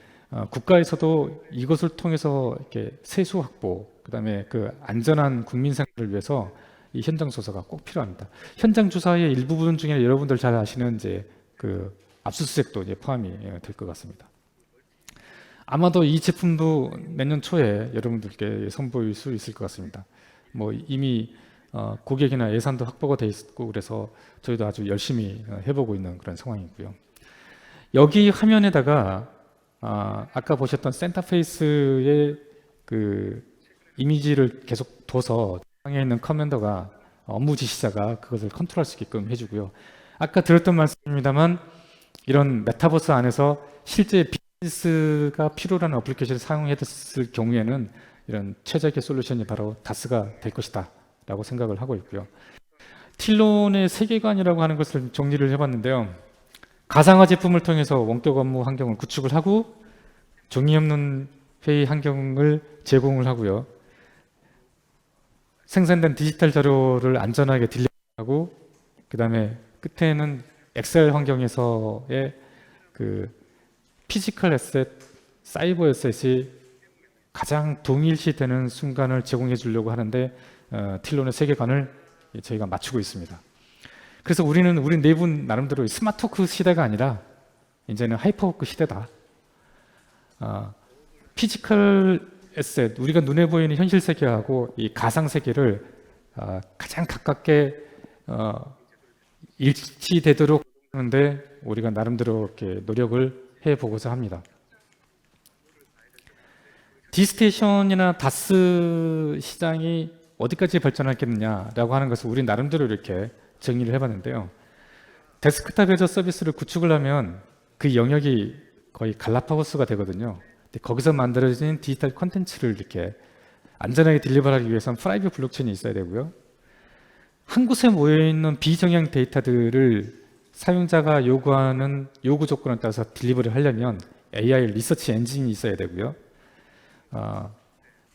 국가에서도 이것을 통해서 이렇게 세수 확보, 그다음에 그 안전한 국민 생활을 위해서 이 현장조사가 꼭 필요합니다. 현장조사의 일부분 중에 여러분들 잘 아시는 이제 그 압수수색도 이제 포함이 될 것 같습니다. 아마도 이 제품도 내년 초에 여러분들께 선보일 수 있을 것 같습니다. 뭐 이미 고객이나 예산도 확보가 돼 있고 그래서 저희도 아주 열심히 해보고 있는 그런 상황이고요. 여기 화면에다가 아까 보셨던 센터페이스의 그 이미지를 계속 둬서 상에 있는 커맨더가 업무 지시자가 그것을 컨트롤할 수 있게끔 해주고요. 아까 들었던 말씀입니다만 이런 메타버스 안에서 실제 비즈니스가 필요로 하는 어플리케이션을 사용했을 경우에는 이런 최적의 솔루션이 바로 다스가 될 것이다 라고 생각을 하고 있고요. 틸론의 세계관이라고 하는 것을 정리를 해봤는데요. 가상화 제품을 통해서 원격 업무 환경을 구축을 하고 종이 없는 회의 환경을 제공을 하고요. 생산된 디지털 자료를 안전하게 딜리버하고 그 다음에 끝에는 엑셀 환경에서의 그 피지컬 에셋, 사이버 에셋이 가장 동일시되는 순간을 제공해 주려고 하는데 틸론의 세계관을 저희가 맞추고 있습니다. 그래서 우리 네 분 나름대로 스마트워크 시대가 아니라 이제는 하이퍼워크 시대다. 피지컬 에셋, 우리가 눈에 보이는 현실 세계하고 이 가상 세계를 가장 가깝게 일치되도록 하는데 우리가 나름대로 이렇게 노력을 해보고자 합니다. 디스테이션이나 다스 시장이 어디까지 발전하겠느냐라고 하는 것을 우리 나름대로 이렇게 정리를 해봤는데요. 데스크탑 애저 서비스를 구축을 하면 그 영역이 거의 갈라파고스가 되거든요. 근데 거기서 만들어진 디지털 콘텐츠를 이렇게 안전하게 딜리버하기 위해서는 프라이빗 블록체인이 있어야 되고요. 한 곳에 모여있는 비정형 데이터들을 사용자가 요구하는 요구 조건에 따라서 딜리버를 하려면 AI 리서치 엔진이 있어야 되고요.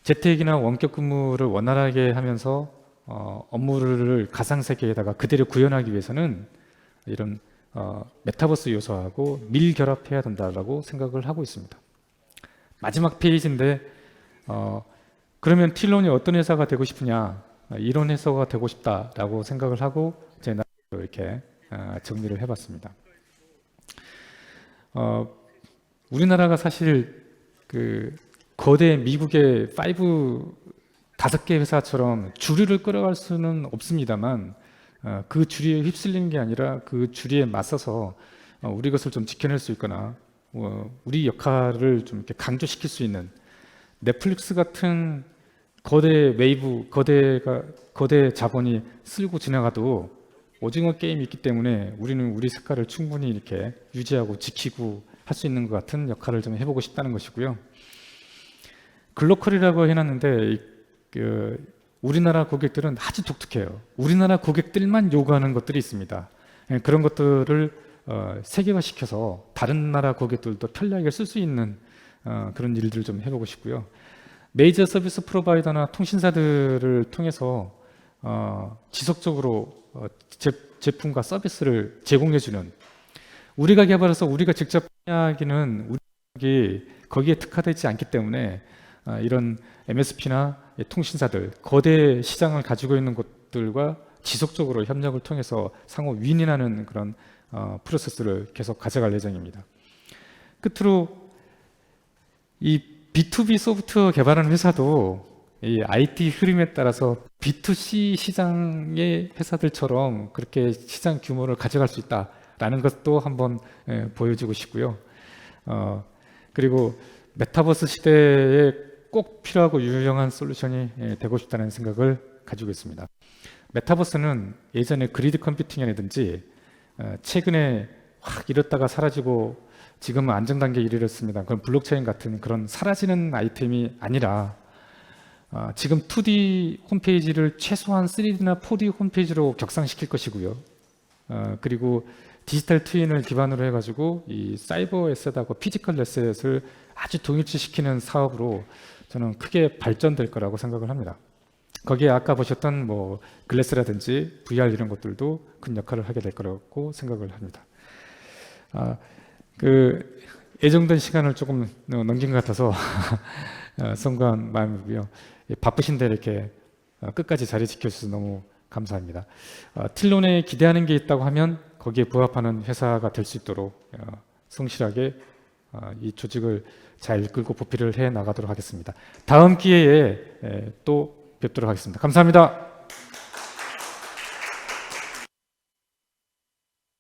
재택이나 원격 근무를 원활하게 하면서 업무를 가상세계에다가 그대로 구현하기 위해서는 이런 메타버스 요소하고 밀결합해야 된다고 생각을 하고 있습니다. 마지막 페이지인데 그러면 틸론이 어떤 회사가 되고 싶으냐, 이런 회사가 되고 싶다라고 생각을 하고 제 나름대로 이렇게 정리를 해봤습니다. 우리나라가 사실 그 거대 미국의 5개 회사처럼 주류를 끌어갈 수는 없습니다만 그 주류에 휩쓸리는 게 아니라 그 주류에 맞서서 우리 것을 좀 지켜낼 수 있거나 우리 역할을 좀 이렇게 강조시킬 수 있는 넷플릭스 같은 거대 웨이브, 거대 자본이 쓸고 지나가도 오징어 게임이 있기 때문에 우리는 우리 색깔을 충분히 이렇게 유지하고 지키고 할 수 있는 것 같은 역할을 좀 해보고 싶다는 것이고요. 글로컬이라고 해놨는데 우리나라 고객들은 아주 독특해요. 우리나라 고객들만 요구하는 것들이 있습니다. 그런 것들을 세계화시켜서 다른 나라 고객들도 편리하게 쓸 수 있는 그런 일들을 좀 해보고 싶고요. 메이저 서비스 프로바이더나 통신사들을 통해서 지속적으로 제품과 서비스를 제공해주는, 우리가 개발해서 우리가 직접 하기는 우리 거기에 특화되지 않기 때문에 이런 MSP나 통신사들, 거대 시장을 가지고 있는 곳들과 지속적으로 협력을 통해서 상호 윈윈하는 그런 프로세스를 계속 가져갈 예정입니다. 끝으로 이 B2B 소프트웨어 개발하는 회사도 이 IT 흐름에 따라서 B2C 시장의 회사들처럼 그렇게 시장 규모를 가져갈 수 있다라는 것도 한번 보여주고 싶고요. 그리고 메타버스 시대에 꼭 필요하고 유용한 솔루션이 되고 싶다는 생각을 가지고 있습니다. 메타버스는 예전에 그리드 컴퓨팅이라든지 최근에 확 이렇다가 사라지고 지금은 안정단계에 이르렀습니다. 그런 블록체인 같은 그런 사라지는 아이템이 아니라 지금 2D 홈페이지를 최소한 3D나 4D 홈페이지로 격상시킬 것이고요. 그리고 디지털 트윈을 기반으로 해가지고 이 사이버 에셋하고 피지컬 에셋을 아주 동일시시키는 사업으로 저는 크게 발전될 거라고 생각을 합니다. 거기에 아까 보셨던 뭐 글래스라든지 VR 이런 것들도 큰 역할을 하게 될 거라고 생각을 합니다. 그 예정된 시간을 조금 넘긴 것 같아서 송구한 마음이고요. 바쁘신데 이렇게 끝까지 자리 지켜주셔서 너무 감사합니다. 틸론에 기대하는 게 있다고 하면 거기에 부합하는 회사가 될 수 있도록 성실하게 이 조직을 잘 이끌고 보필을 해 나가도록 하겠습니다. 다음 기회에 또 뵙도록 하겠습니다. 감사합니다.